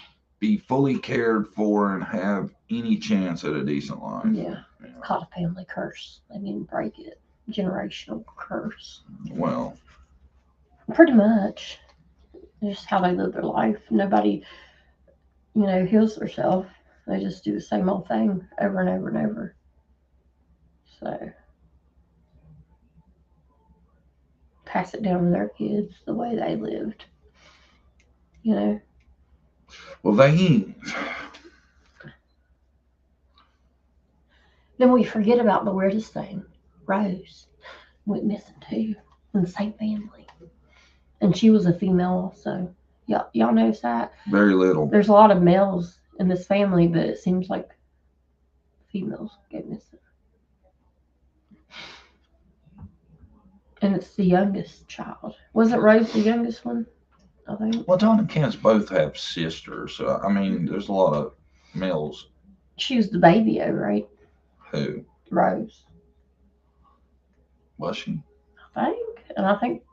be fully cared for and have any chance at a decent life. Yeah. It's called a family curse. They didn't break it. Generational curse. Well, pretty much. Just how they live their life. Nobody, heals themselves. They just do the same old thing over and over and over. So pass it down to their kids the way they lived. You know. Well, they. Then we forget about the weirdest thing. Rose went missing too in the same family, and she was a female also. Y'all notice that? Very little. There's a lot of males in this family, but it seems like females get missing. And it's the youngest child. Wasn't Rose the youngest one? I think. Well, Don and Kent's both have sisters. So, I mean, there's a lot of males. She was the baby, right? Who? Rose. Was she? I think. And I think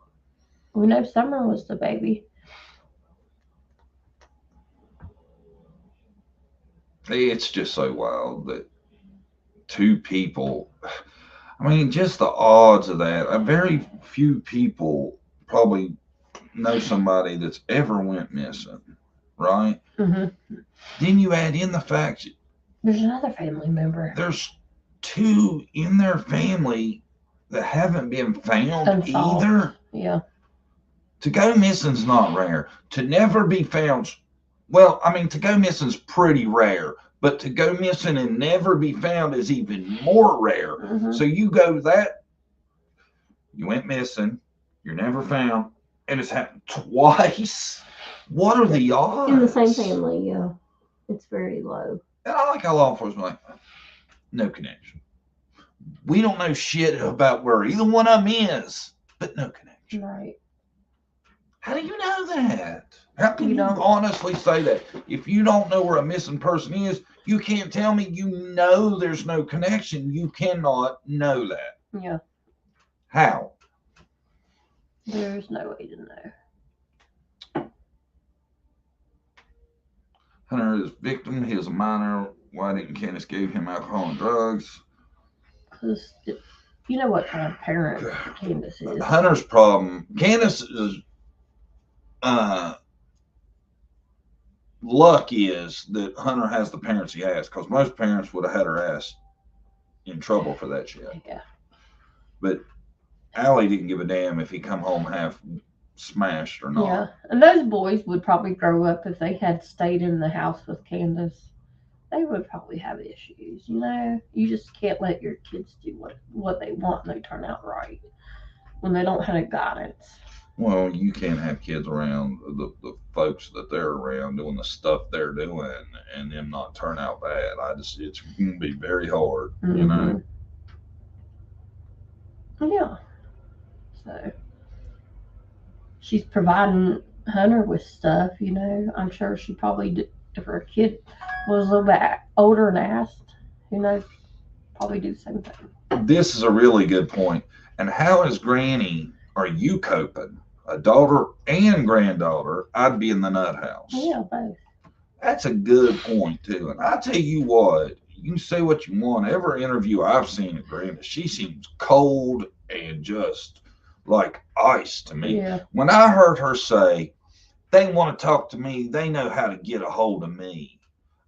we know Summer was the baby. It's just so wild that two people. I mean, just the odds of that. Very few people probably know somebody that's ever went missing, right? Mm-hmm. Then you add in the fact there's another family member. There's two in their family that haven't been found Unsolved. either. Yeah. To go missing's not rare. To never be found, well, I mean, to go missing's pretty rare. But to go missing and never be found is even more rare. Mm-hmm. So you went missing, you're never found, and it's happened twice. What are the odds? In the same family, yeah. It's very low. And I like how law enforcement like, no connection. We don't know shit about where either one of them is, but no connection. Right. How do you know that? How can you honestly say that? If you don't know where a missing person is, you can't tell me you know there's no connection. You cannot know that. Yeah. How? There's no way to know. Hunter is victim. He is a minor. Why didn't Candace give him alcohol and drugs? Because you know what kind of parent Candace is. Hunter's problem. Candace is luck is that Hunter has the parents he has, because most parents would have had her ass in trouble for that shit. Yeah. But Allie didn't give a damn if he come home half smashed or not. Yeah, and those boys would probably grow up if they had stayed in the house with Candace. They would probably have issues, You just can't let your kids do what they want and they turn out right when they don't have a guidance. Well, you can't have kids around the folks that they're around doing the stuff they're doing and them not turn out bad. It's going to be very hard, Mm-hmm. Yeah. So she's providing Hunter with stuff, I'm sure she probably, if her kid was a little bit older and asked, probably do the same thing. This is a really good point. And how is Granny, are you coping? A daughter and granddaughter, I'd be in the nut house. Yeah, both. That's a good point, too. And I tell you what, you can say what you want. Every interview I've seen of Granny, she seems cold and just like ice to me. Yeah. When I heard her say, they want to talk to me, they know how to get a hold of me,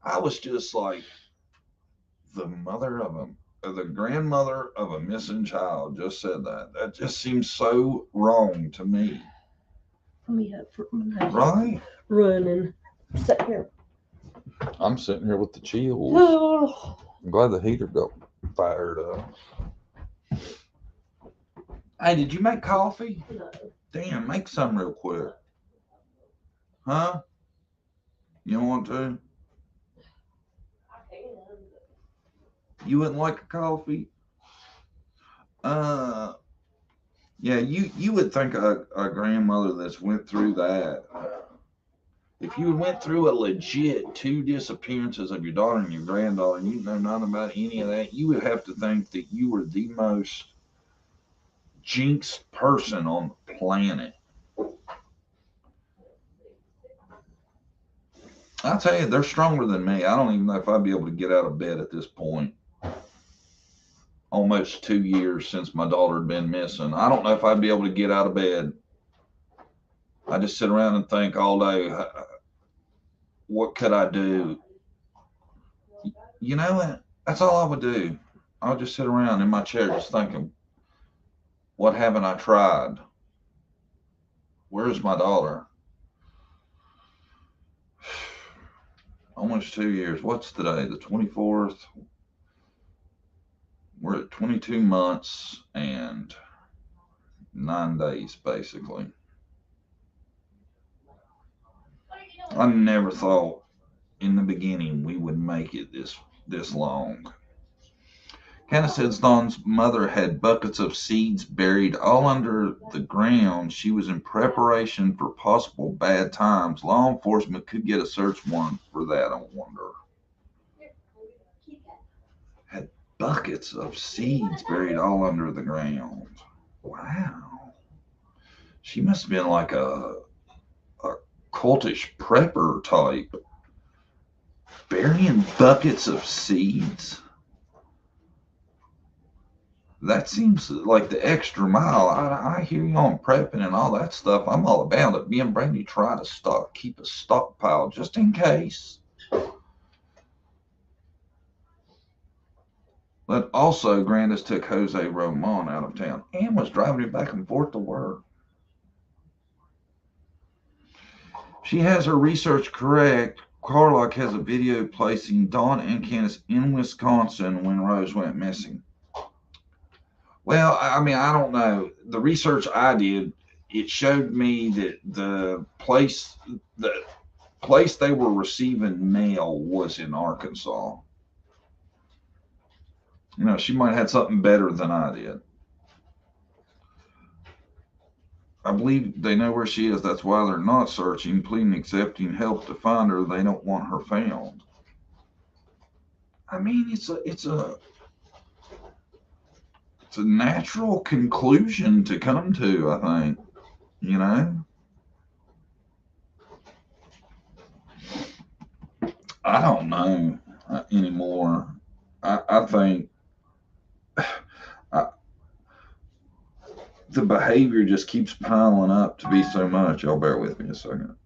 I was just like, the grandmother of a missing child just said that. That just seems so wrong to me. Right? Running. Sit here. I'm sitting here with the chills. I'm glad the heater got fired up. Hey, did you make coffee? No. Damn, make some real quick. Huh? You don't want to? You wouldn't like a coffee? Yeah, you would think a grandmother that's went through that. If you went through a legit 2 disappearances of your daughter and your granddaughter, and you know nothing about any of that, you would have to think that you were the most jinxed person on the planet. I tell you, they're stronger than me. I don't even know if I'd be able to get out of bed at this point. Almost 2 years since my daughter had been missing. I don't know if I'd be able to get out of bed. I just sit around and think all day, what could I do? You know what? That's all I would do. I'll just sit around in my chair just thinking, what haven't I tried? Where's my daughter? Almost 2 years. What's today? The 24th? We're at 22 months and 9 days, basically. I never thought in the beginning we would make it this long. Candace said Dawn's mother had buckets of seeds buried all under the ground. She was in preparation for possible bad times. Law enforcement could get a search warrant for that, I wonder. Had buckets of seeds buried all under the ground. Wow. She must have been like a cultish prepper type. Burying buckets of seeds? That seems like the extra mile. I hear you on prepping and all that stuff. I'm all about it. Me and Brandy try to keep a stockpile just in case. But also, Grandis took Jose Roman out of town and was driving him back and forth to work. She has her research correct. Carlock has a video placing Dawn and Candace in Wisconsin when Rose went missing. Well, I mean, I don't know. The research I did, it showed me that the place they were receiving mail was in Arkansas. She might have had something better than I did. I believe they know where she is. That's why they're not searching, pleading, accepting help to find her. They don't want her found. I mean, it's a natural conclusion to come to, I think. You know? I don't know anymore. I think I, the behavior just keeps piling up to be so much. Y'all bear with me a second.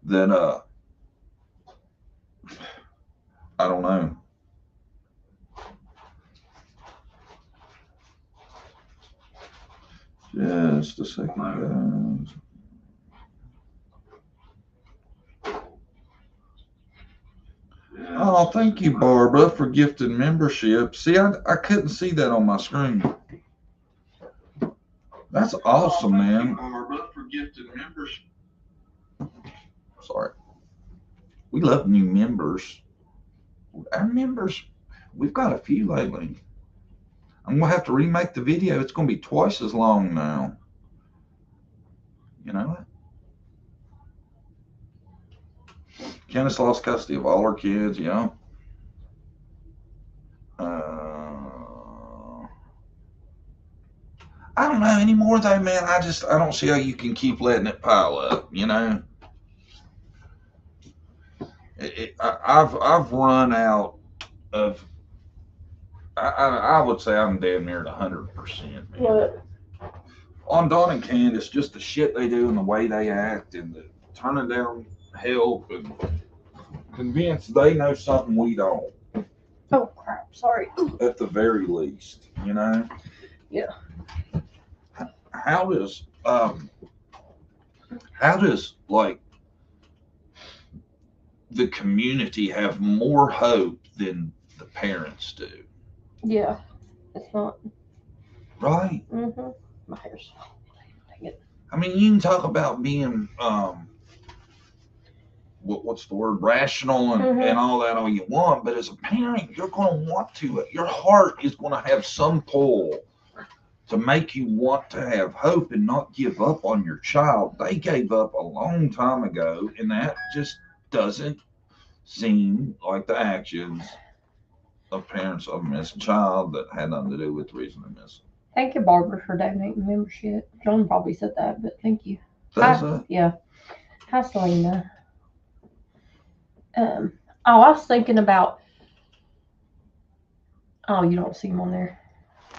That I don't know. Just a second, guys. Oh, thank you, Barbara, for gifted membership. See, I couldn't see that on my screen. That's awesome, man. Barbara, for gifted membership. Sorry. We love new members. Our members, we've got a few lately. I'm going to have to remake the video. It's going to be twice as long now. You know what? Candace lost custody of all her kids, yeah. I don't know anymore though, man. I don't see how you can keep letting it pile up. I've run out of. I would say I'm damn near at 100%, man. What? On Dawn and Candace, just the shit they do and the way they act and the turning down help and convinced they know something we don't. Oh crap! Sorry. At the very least, Yeah. How does like the community have more hope than the parents do? Yeah. It's not. Right? Mm-hmm. My hair's. Dang it. I mean, you can talk about being what's the word, rational and all that all you want, but as a parent, you're going to want to. Your heart is going to have some pull to make you want to have hope and not give up on your child. They gave up a long time ago, and that just doesn't seem like the actions of parents of a missing child that had nothing to do with the reason they're missing. Thank you, Barbara, for donating membership. John probably said that, but thank you. Does it? Yeah. Hi, Selena. Um, oh, I was thinking about. Oh, you don't see them on there.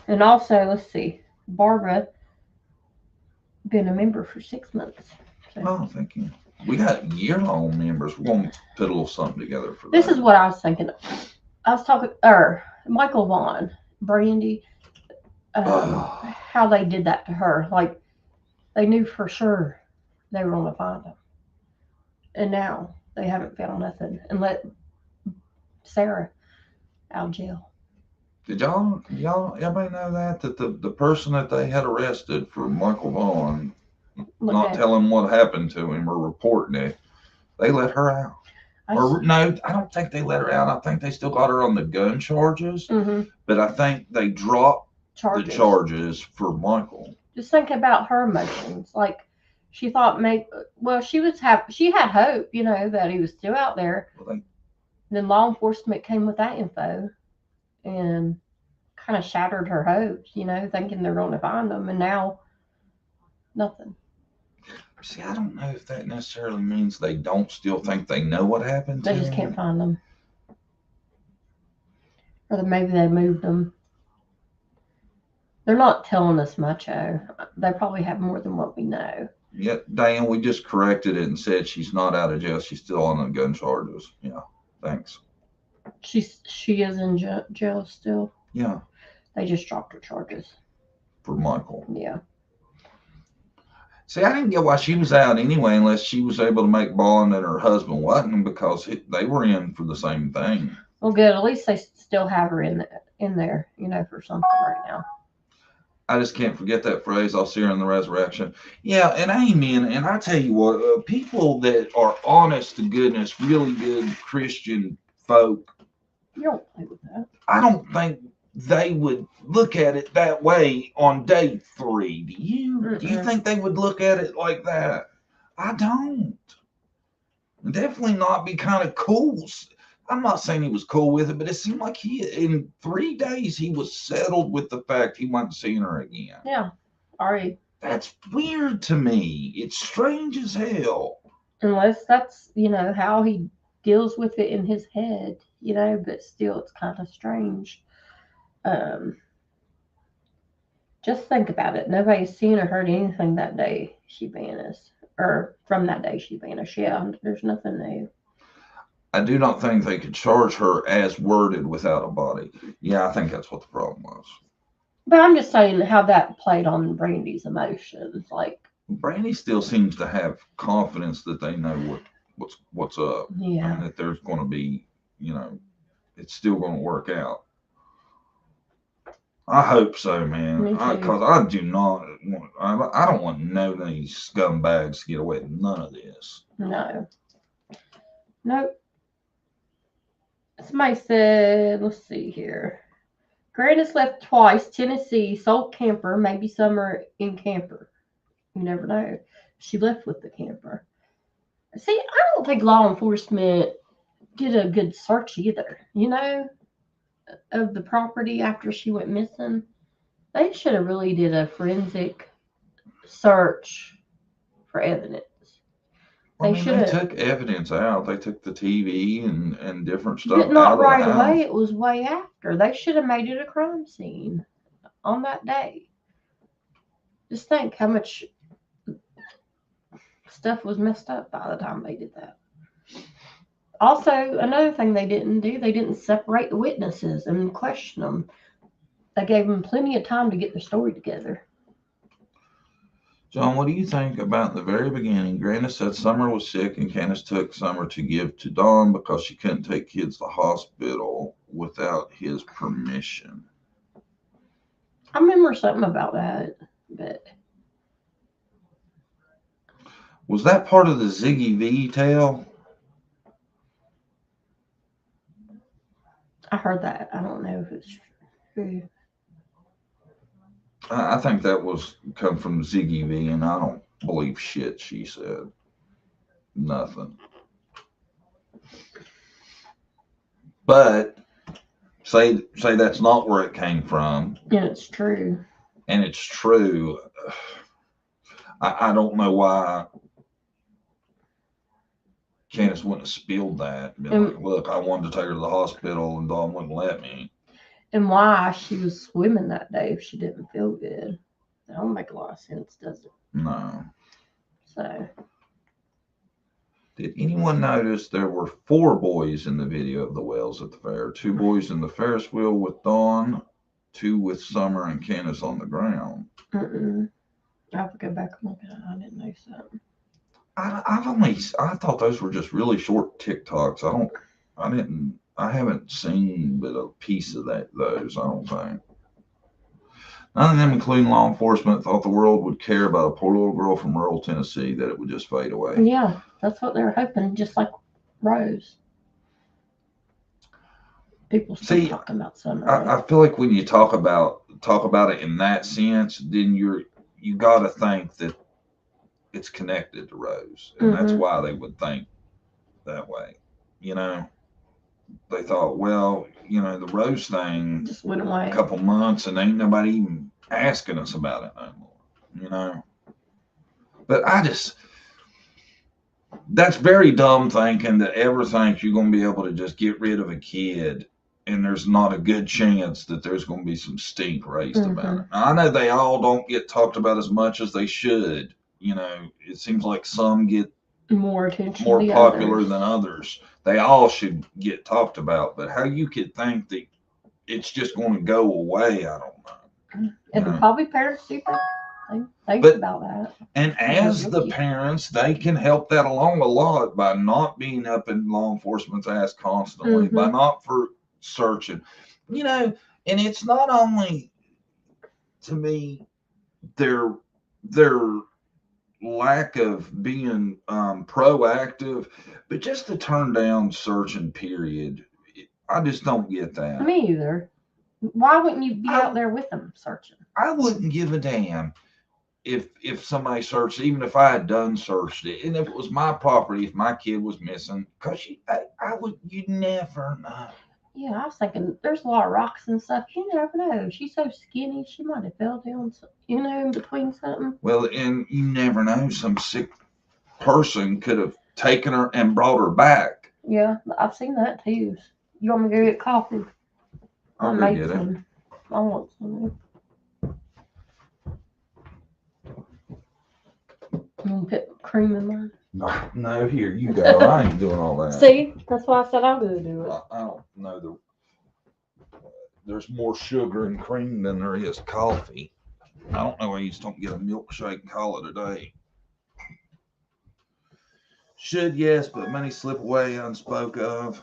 And also, let's see, Barbara been a member for 6 months. So Oh, thank you. We got year-long members. We're gonna put a little something together for this is that. what I was thinking. I was talking, Michael Vaughn, Brandy, Oh, how they did that to her. Like they knew for sure they were going to find him, and now they haven't found nothing and let Sarah out of jail. did y'all everybody know that the person that they had arrested for Michael Vaughn Look not at, telling what happened to him or reporting it, they let her out. I, Or no, I don't think they let her out. I think they still got her on the gun charges, mm-hmm, but I think they dropped the charges. charges for Michael. Just think about her emotions. Like she thought, maybe, well, she had hope, that he was still out there. Well, they, Then law enforcement came with that info and kind of shattered her hopes, thinking they're going to find them, and now nothing. see, I don't know if that necessarily means they don't still think they know what happened They to just can't him. find them, or maybe they moved them. They're not telling us much. Oh, they probably have more than what we know. Yet, Diane, we just corrected it and said she's not out of jail. She's still on the gun charges. Yeah, thanks. She is in jail still. Yeah, They just dropped her charges. for Michael. Yeah. See, I didn't get why she was out anyway, unless she was able to make bond and her husband wasn't, because they were in for the same thing. Well, good. At least they still have her in there, for something right now. I just can't forget that phrase. I'll see her in the resurrection. Yeah, and amen. And I tell you what, people that are honest to goodness, really good Christian folk, You don't play with that. I don't think they would look at it that way on day 3. Do you? Do you Mm-mm. think they would look at it like that? I don't. Definitely not be kind of cool. I'm not saying he was cool with it, but it seemed like in 3 days, he was settled with the fact he wasn't seeing her again. Yeah. Already. That's weird to me. It's strange as hell. Unless that's, how he deals with it in his head, but still it's kind of strange. Um, just think about it. Nobody's seen or heard anything that day she vanished. Or from that day she vanished. Yeah, there's nothing new. I do not think they could charge her as worded without a body. Yeah, I think that's what the problem was. But I'm just saying how that played on Brandy's emotions. Like, Brandy still seems to have confidence that they know what's up, yeah. and that there's going to be, it's still going to work out. I hope so, man. Me too. Because I do not want. I don't want none of these scumbags to get away with none of this. No. Nope. Somebody said, let's see here. Grandis left twice. Tennessee, sold camper, maybe summer in camper. You never know. She left with the camper. See, I don't think law enforcement did a good search either, of the property after she went missing. They should have really did a forensic search for evidence. I They mean, should they have, took evidence out. They took the TV and different but stuff not out of the right away. house. It was way after. They should have made it a crime scene on that day. Just think how much stuff was messed up by the time they did that. Also, another thing they didn't do, they didn't separate the witnesses and question them. They gave them plenty of time to get their story together. John, what do you think about the very beginning? Granny said Summer was sick, and Candace took Summer to give to Dawn because she couldn't take kids to hospital without his permission. I remember something about that, but Was that part of the Ziggy V tale? I heard that. I don't know if it's true. I think that was come from Ziggy V, and I don't believe shit she said. Nothing. But say that's not where it came from, And it's true. and it's true. I don't know why Candace wouldn't have spilled that. Been like, look, I wanted to take her to the hospital, and Dawn wouldn't let me. And why she was swimming that day if she didn't feel good? That don't make a lot of sense, does it? No. So. Did anyone notice there were 4 boys in the video of the whales at the fair? 2 boys in the Ferris wheel with Dawn, 2 with Summer and Candace on the ground. I have to go back and look at it. I didn't know something. I thought those were just really short TikToks. I haven't seen but a piece of those, I don't think. None of them, including law enforcement, thought the world would care about a poor little girl from rural Tennessee, that it would just fade away. Yeah, that's what they were hoping, just like Rose. People still talking about Summer. I feel like when you talk about it in that sense, then you got to think that it's connected to Rose, and that's why they would think that way. You know, they thought, well, you know, the Rose thing just went away a couple months, and ain't nobody even asking us about it no more. You know, but that's very dumb thinking to ever think you're going to be able to just get rid of a kid, and there's not a good chance that there's going to be some stink raised about it. Now, I know they all don't get talked about as much as they should. You know, it seems like some get more attention, more popular than others. They all should get talked about, but how you could think that it's just going to go away, I don't know. And probably parents do think about that. And as the parents, they can help that along a lot by not being up in law enforcement's ass constantly, by not for searching. You know, and it's not only, to me, their lack of being proactive, but just the turn down searching period. I just don't get that. Me either. Why wouldn't you be out there with them searching? I wouldn't give a damn if somebody searched, even if I had done searched it, and if it was my property, if my kid was missing, because you'd never know. Yeah, I was thinking there's a lot of rocks and stuff. You never know. She's so skinny, she might have fell down, you know, in between something. Well, and you never know. Some sick person could have taken her and brought her back. Yeah, I've seen that too. You want me to go get coffee? I'll go get it. I want some. You want to put cream in mine? No, here, you go. I ain't doing all that. See, that's why I said I'll go do it. I don't know. There's more sugar and cream than there is coffee. I don't know why you just don't get a milkshake and call it a day. Should, yes, but many slip away unspoke of.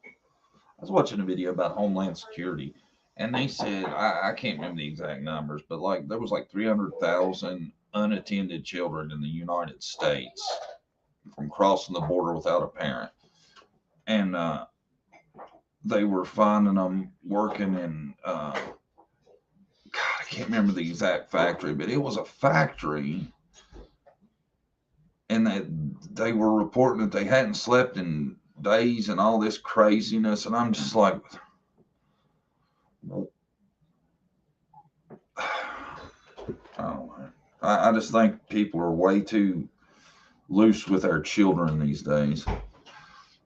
I was watching a video about Homeland Security, and they said, I can't remember the exact numbers, but like there was like 300,000 unattended children in the United States from crossing the border without a parent. And they were finding them working in, God, I can't remember the exact factory, but it was a factory. And they were reporting that they hadn't slept in days and all this craziness. And I'm just like, I don't know. I just think people are way too loose with their children these days.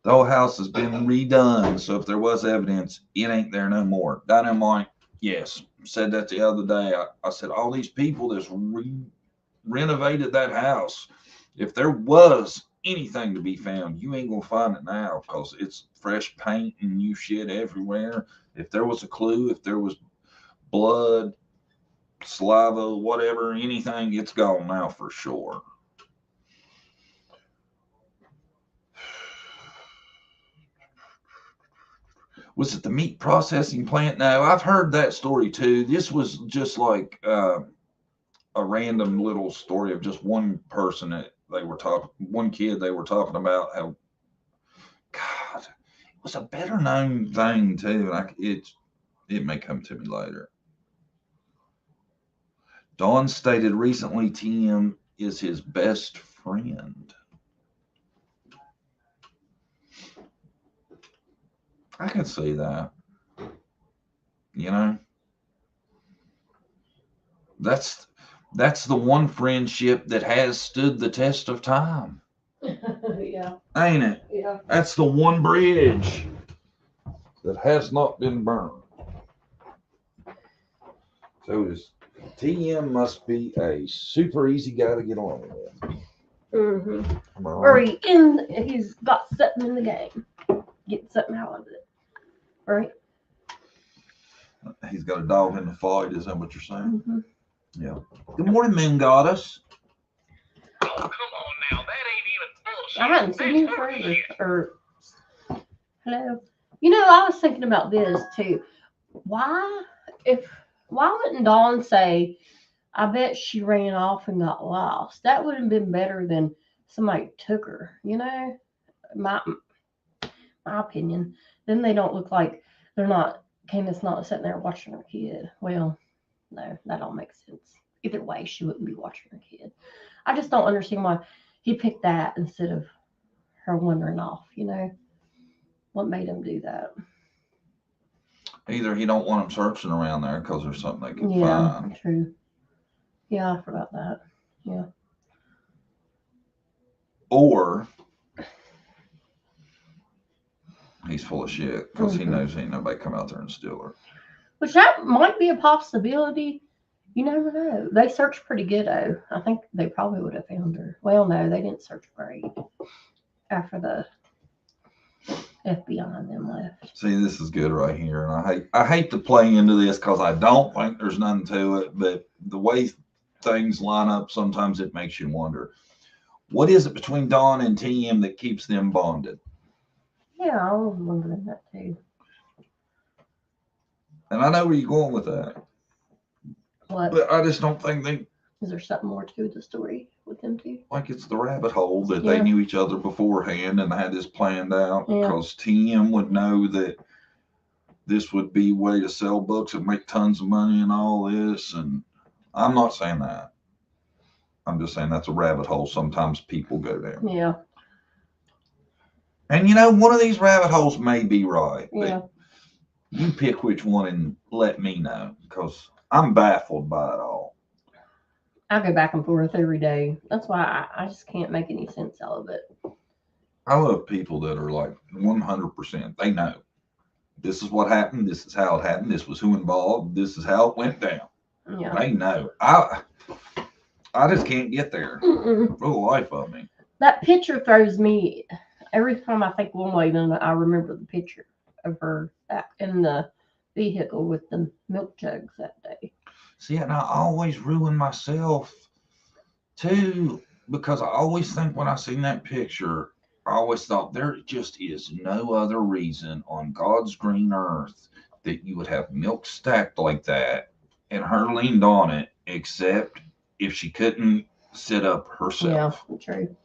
The whole house has been redone, so if there was evidence, it ain't there no more. Dynamite, yes. Said that the other day. I said, all these people that's renovated that house, if there was anything to be found, you ain't gonna find it now because it's fresh paint and new shit everywhere. If there was a clue, if there was blood, saliva, whatever, anything, it's gone now for sure. Was it the meat processing plant? No, I've heard that story too. This was just like a random little story of just one person that they were talking, one kid they were talking about how, God, it was a better known thing too. It may come to me later. Don stated recently Tim is his best friend. I can see that. You know, that's That's the one friendship that has stood the test of time, Yeah. ain't it? Yeah. That's the one bridge that has not been burned. So TM must be a super easy guy to get along with. Mm-hmm. Am I Or right? he's got something in the game. Get something out of it. Right? He's got a dog in the fight. Is that what you're saying? Mm-hmm. Yeah. Good morning, Moon Goddess. Oh, come on now. That ain't even bullshit. I hadn't seen you That's forever. horseshit. Or hello. You know, I was thinking about this too. Why if why wouldn't Dawn say, I bet she ran off and got lost? That would have been better than somebody took her, you know? My opinion. Then they don't look like they're not Candace not sitting there watching her kid. Well, no, that don't make sense. Either way, she wouldn't be watching her kid. I just don't understand why he picked that instead of her wandering off, you know? What made him do that? Either he don't want them searching around there because there's something they can Yeah, find, true. Yeah, I forgot that. Yeah. or he's full of shit because he Mhm. knows ain't nobody come out there and steal her. Which that might be a possibility. You never know. They searched pretty good though. I think they probably would have found her. Well, no, they didn't search great after the FBI and them left. See, this is good right here, and I hate to play into this because I don't think there's nothing to it, but the way things line up, sometimes it makes you wonder. What is it between Dawn and TM that keeps them bonded? Yeah, I was wondering that too. And I know where you're going with that, What but I just don't think they is there something more to the story with them two? like it's the rabbit hole that they Yeah. knew each other beforehand and had this planned out Yeah. because TM would know that this would be a way to sell books and make tons of money and all this. And I'm not saying that. I'm just saying that's a rabbit hole sometimes people go down. Yeah. And you know, one of these rabbit holes may be right, Yeah. but you pick which one and let me know because I'm baffled by it all. I go back and forth every day. That's why I just can't make any sense out of it. I love people that are like 100%. They know this is what happened. This is how it happened. This was who involved. This is how it went down. Yeah. They know. I just can't get there Mm-mm. for the life of me. That picture throws me every time I think one way. Then I remember the picture of her in the vehicle with the milk jugs that day. See, and I always ruin myself too because I always think when I seen that picture, I always thought there just is no other reason on God's green earth that you would have milk stacked like that and her leaned on it, except if she couldn't sit up herself. Yeah, true.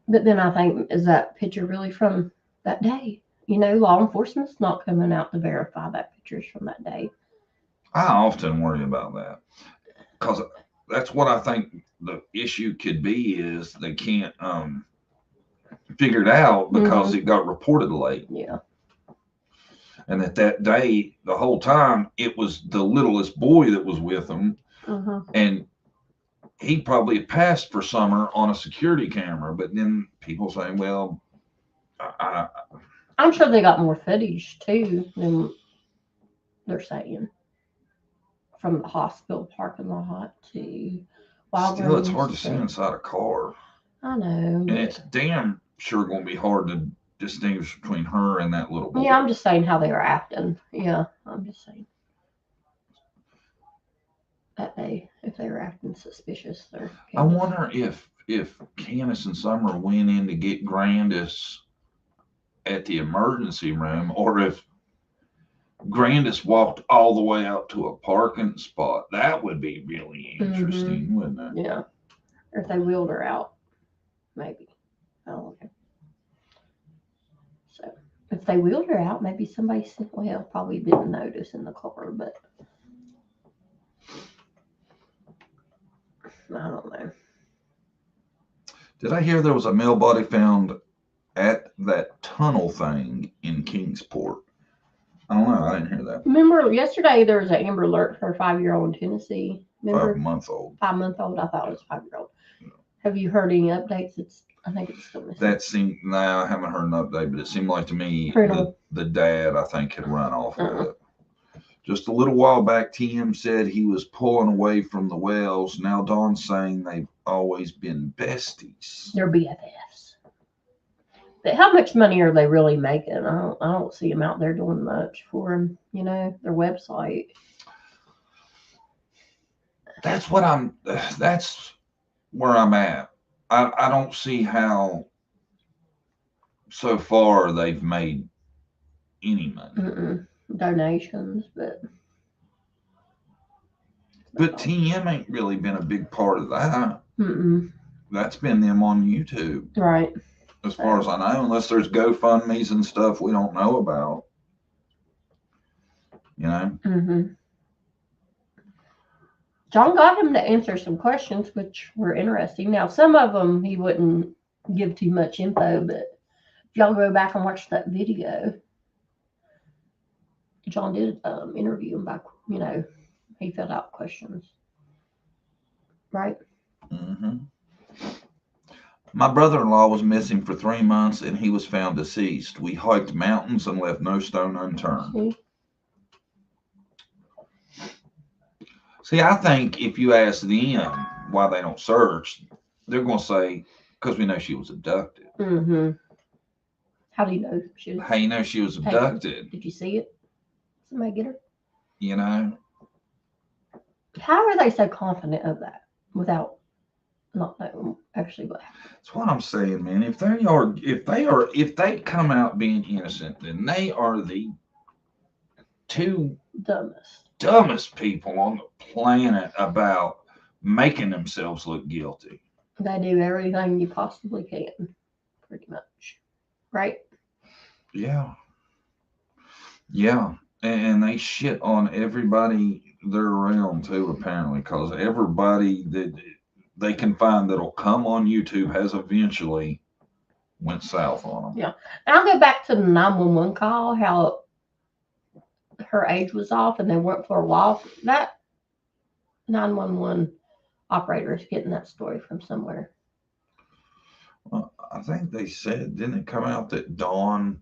But then I think, is that picture really from that day? You know, law enforcement's not coming out to verify that picture's from that day. I often worry about that because that's what I think the issue could be is they can't figure it out because Mhm. it got reported late. Yeah. And that day, the whole time, it was the littlest boy that was with them. Uh-huh. And he probably passed for summer on a security camera. But then people say, well, I, I'm sure they got more footage too than they're saying from the hospital parking lot to still, it's Walgreens. hard to see inside a car. I know. And But it's damn sure going to be hard to distinguish between her and that little boy. yeah, I'm just saying how they were acting. Yeah, I'm just saying that if they were acting suspicious or. I wonder if Candace and Summer went in to get Grandis at the emergency room, or if Grandis walked all the way out to a parking spot. That would be really interesting, wouldn't it? Yeah, or if they wheeled her out, maybe. I don't know. So if they wheeled her out, maybe somebody said, well, probably didn't notice in the car, but I don't know. Did I hear there was a male body found at that tunnel thing in Kingsport? I don't know. I didn't hear that. Remember yesterday there was an Amber Alert for a 5-year-old in Tennessee. Remember? 5-month-old. 5-month-old. I thought it was 5-year-old. Have you heard any updates? I think it's still missing. That seemed, now I haven't heard an update, but it seemed like to me Parental. the dad, I think, had run off with Uh-uh. it. Just a little while back, TM said he was pulling away from the Wells. Now Dawn's saying they've always been besties. They're BFFs. But how much money are they really making? I don't see them out there doing much for them. Their website. That's where I'm at. I don't see how so far they've made any money. Donations, But TM ain't really been a big part of that. Mm-mm. That's been them on YouTube, Right. as far as I know, unless there's GoFundMe's and stuff we don't know about. Mm-hmm. John got him to answer some questions, which were interesting. Now, some of them he wouldn't give too much info, but if y'all go back and watch that video, John did interview him back. He filled out questions, right? Mm-hmm. My brother-in-law was missing for 3 months and he was found deceased. We hiked mountains and left no stone unturned. See, I think if you ask them why they don't search, they're going to say, because we know she was abducted. Mm-hmm. How do you know she was? How you know she was abducted? Did you see it? Somebody get her? How are they so confident of that without not knowing actually what happened? That's what I'm saying, man. If they come out being innocent, then they are the two dumbest people on the planet about making themselves look guilty. They do everything you possibly can, pretty much, right? Yeah, and they shit on everybody they're around too, apparently, because everybody that they can find that'll come on YouTube has eventually went south on them. Yeah, and I'll go back to the 911 call. How her age was off, and they went for a while. That 911 operator is getting that story from somewhere. Well, I think they said, didn't it come out that Dawn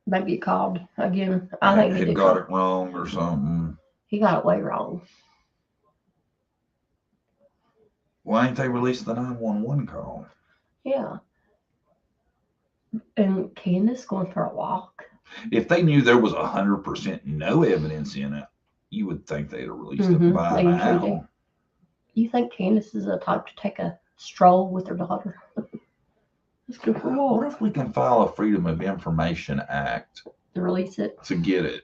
maybe it called again? I think he got it wrong or something. He got it way wrong. Why ain't they released the 911 call? Yeah. And Candace going for a walk. If they knew there was 100% no evidence in it, you would think they'd have released it by now. You think Candace is the type to take a stroll with her daughter? Let's go for a walk. What if we can file a Freedom of Information Act to release it? To get it.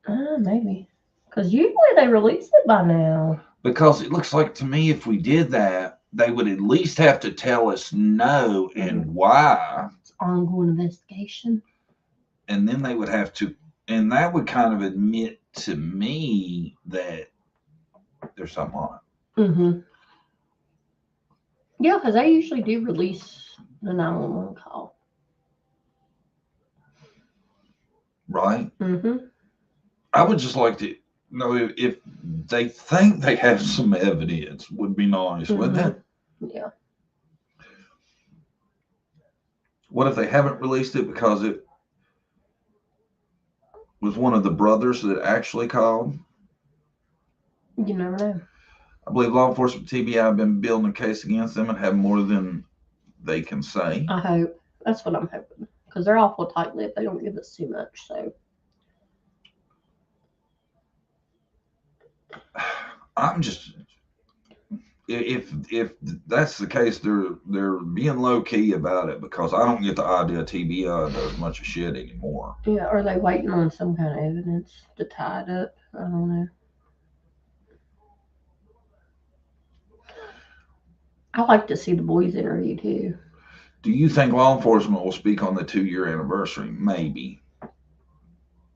Maybe. Because usually they release it by now. Because it looks like to me if we did that, they would at least have to tell us no and why. It's ongoing investigation. And then they would have to, and that would kind of admit to me that there's something on it. Mm-hmm. Yeah, because they usually do release the 911 call. Right? Mm-hmm. I would just like to know if they think they have some evidence, would be nice, wouldn't it? Yeah. What if they haven't released it because it was one of the brothers that actually called? You never know. I believe law enforcement TBI have been building a case against them and have more than they can say. I hope. That's what I'm hoping. Because they're awful tight-lipped. They don't give us too much, so. I'm just, if that's the case, they're being low key about it because I don't get the idea TBI does much of shit anymore. Yeah, or are they waiting on some kind of evidence to tie it up? I don't know. I like to see the boys interview too. Do you think law enforcement will speak on the 2-year anniversary? Maybe.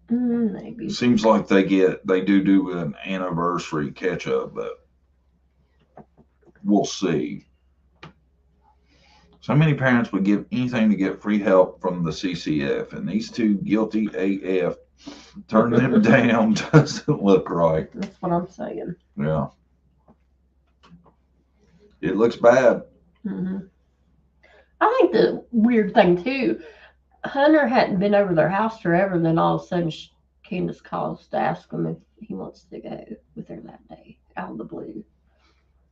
Maybe. Seems like they do an anniversary catch up, but we'll see. So many parents would give anything to get free help from the CCF, and these two guilty AF Turning him down doesn't look right. That's what I'm saying. Yeah. It looks bad. Hmm. I think the weird thing too, Hunter hadn't been over their house forever. Then all of a sudden, Candace calls to ask him if he wants to go with her that day, out of the blue.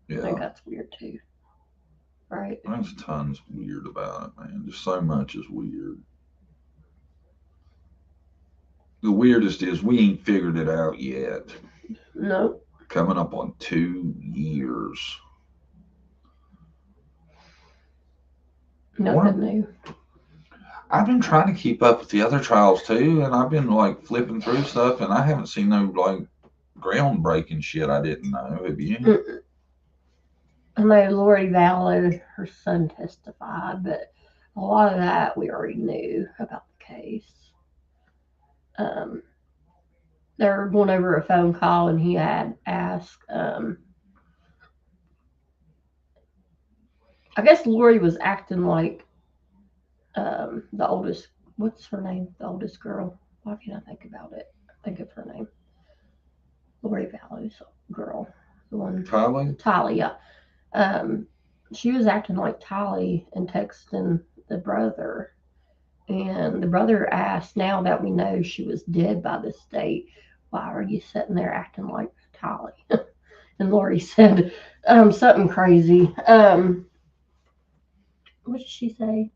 I think Yeah. that's weird too, right? There's tons weird about it, man. Just so much is weird. The weirdest is we ain't figured it out yet. No, Coming up on 2 years. nothing new. I've been trying to keep up with the other trials too, and I've been like flipping through stuff, and I haven't seen no like groundbreaking shit I didn't know. Have you? Mm-mm. I know Lori Vallow, her son testified, but a lot of that we already knew about the case. Um, they were going over a phone call, and he had asked. I guess Lori was acting like the oldest. What's her name? The oldest girl. Why can't I think about it? Think of her name. Lori Vallow's girl, the one. Kylie? Tali, yeah. Um, she was acting like Tali and texting the brother. And the brother asked, now that we know she was dead by this date, why are you sitting there acting like Tali? And Lori said, something crazy. What did she say?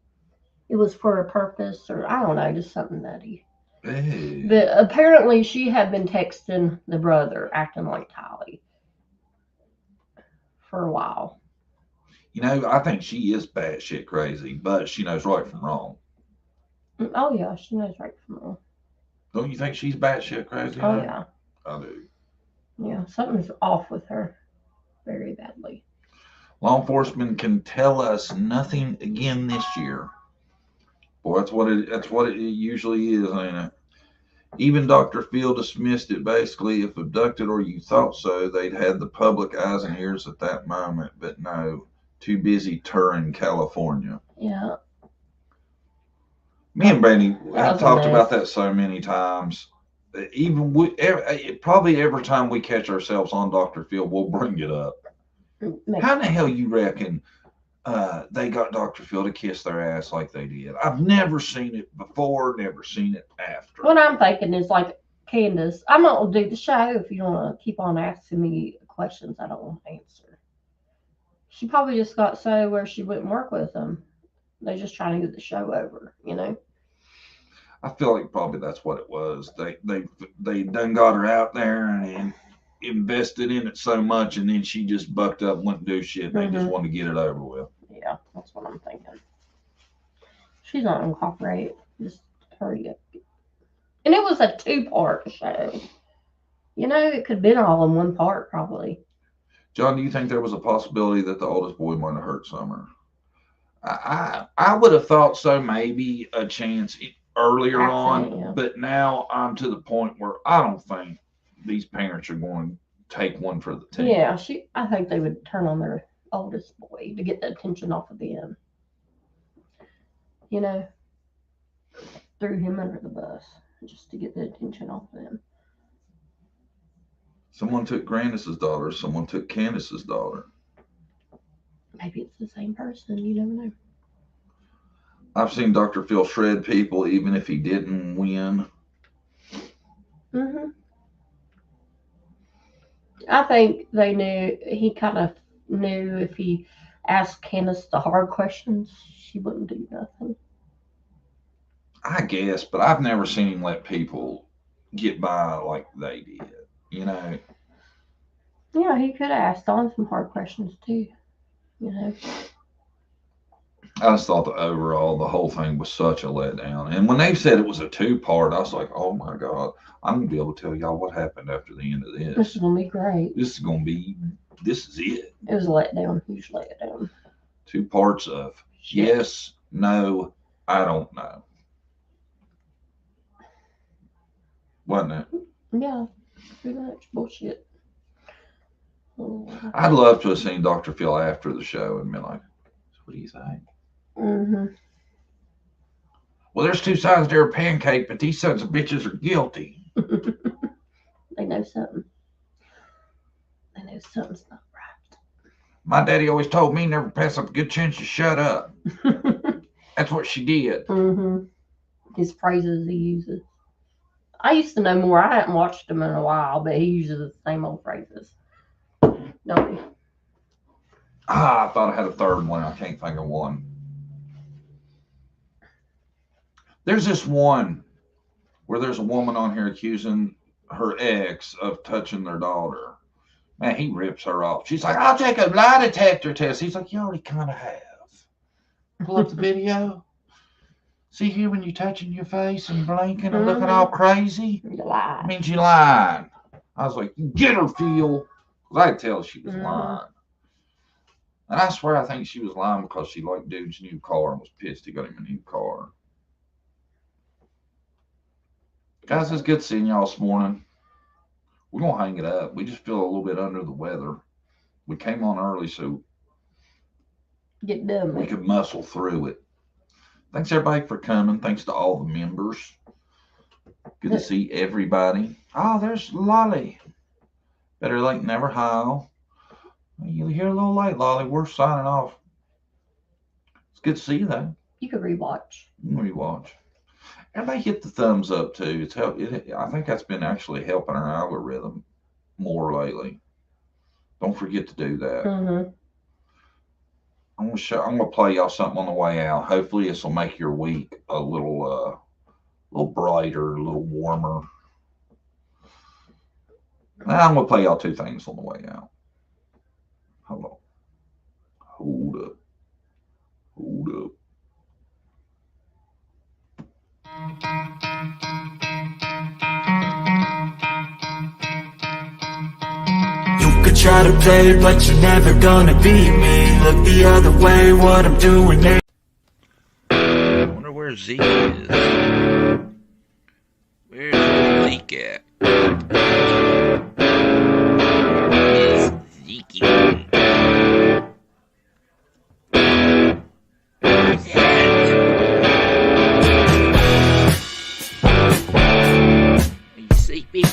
It was for a purpose, or I don't know, just something nutty. Hey. But apparently she had been texting the brother, acting like Tali for a while. You know, I think she is batshit crazy, but she knows right from wrong. Oh, yeah, she knows right from wrong. Don't you think she's batshit crazy? Oh, yeah. I do. Yeah, something's off with her very badly. Law enforcement can tell us nothing again this year. Boy, that's what it usually is, ain't it? Even Dr. Phil dismissed it basically. If abducted or you thought so, they'd had the public eyes and ears at that moment, but no, too busy touring California. Yeah. Me and Brandy That have was a talked mess. about that so many times. Even probably every time we catch ourselves on Dr. Phil, we'll bring it up. How in the hell you reckon they got Dr. Phil to kiss their ass like they did? I've never seen it before, never seen it after. What I'm thinking is like, Candace, I'm not going to do the show if you want to keep on asking me questions I don't want to answer. She probably just got so where she wouldn't work with them. They're just trying to get the show over, you know? I feel like probably that's what it was. They done got her out there and invested in it so much, and then she just bucked up, wouldn't do shit. They just wanted to get it over with. Yeah, that's what I'm thinking. She's not going to cooperate. Just hurry up. And it was a 2-part show. You know, it could have been all in one part, probably. John, do you think there was a possibility that the oldest boy might have hurt Summer? I would have thought so, maybe a chance earlier Accident, on, yeah. but now I'm to the point where I don't think these parents are going to take one for the team. Yeah, I think they would turn on their oldest boy to get the attention off of them. You know, threw him under the bus just to get the attention off of them. Someone took Grandis's daughter. Someone took Candace's daughter. Maybe it's the same person. You never know. I've seen Dr. Phil shred people even if he didn't win. Mhm. I think they knew. He kind of knew if he asked Candace the hard questions, she wouldn't do nothing. I guess, but I've never seen him let people get by like they did. You know, Yeah, he could have asked Dawn some hard questions too. You know. I just thought the whole thing was such a letdown. And when they said it was a 2-part, I was like, oh my God, I'm going to be able to tell y'all what happened after the end of This this. is gonna be great. This is it. It was a letdown. Huge letdown. 2 parts of yes, no, I don't know. Wasn't it? Yeah, pretty much bullshit. I'd love to have seen Dr. Phil after the show and been like, what do you think? Mm-hmm. Well, there's two sides to every pancake, but these sons of bitches are guilty. They know something. They know something's not My daddy always told me never pass up a good chance to shut up. right. That's what she did. Mm-hmm. His phrases he uses. I used to know more. I hadn't watched him in a while, but he uses the same old phrases. Don't he? I thought I had a third one. I can't think of one. There's this one where there's a woman on here accusing her ex of touching their daughter. Man, he rips her off. She's like, I'll take a lie detector test. He's like, you already kind of have. Pull up the video. See here when you're touching your face and blinking and looking all crazy? You lie. It means you lying. I was like, get her, Phil. Because I could tell she was lying. And I swear I think she was lying because she liked dude's new car and was pissed he got him a new car. Guys, it's good seeing y'all this morning. We're going to hang it up. We just feel a little bit under the weather. We came on early so Get done we with it. could muscle through it. Thanks, everybody, for coming. Thanks to all the members. Good to see everybody. Oh, there's Lolly. Better late than never. How? You're here a little late, Lolly. We're signing off. It's good to see you, though. You could rewatch. Rewatch. Everybody hit the thumbs up, too. It's I think that's been actually helping our algorithm more lately. Don't forget to do that. Mm-hmm. I'm gonna play y'all something on the way out. Hopefully this will make your week a little brighter, a little warmer. Now I'm gonna play y'all two things on the way out. Hold on. Hold up. You could try to play, but you're never gonna beat me. Look the other way, what I'm doing now. I wonder where Zeke is. Where's Zeke at? Where's Zeke? Where's that? Are you sleeping?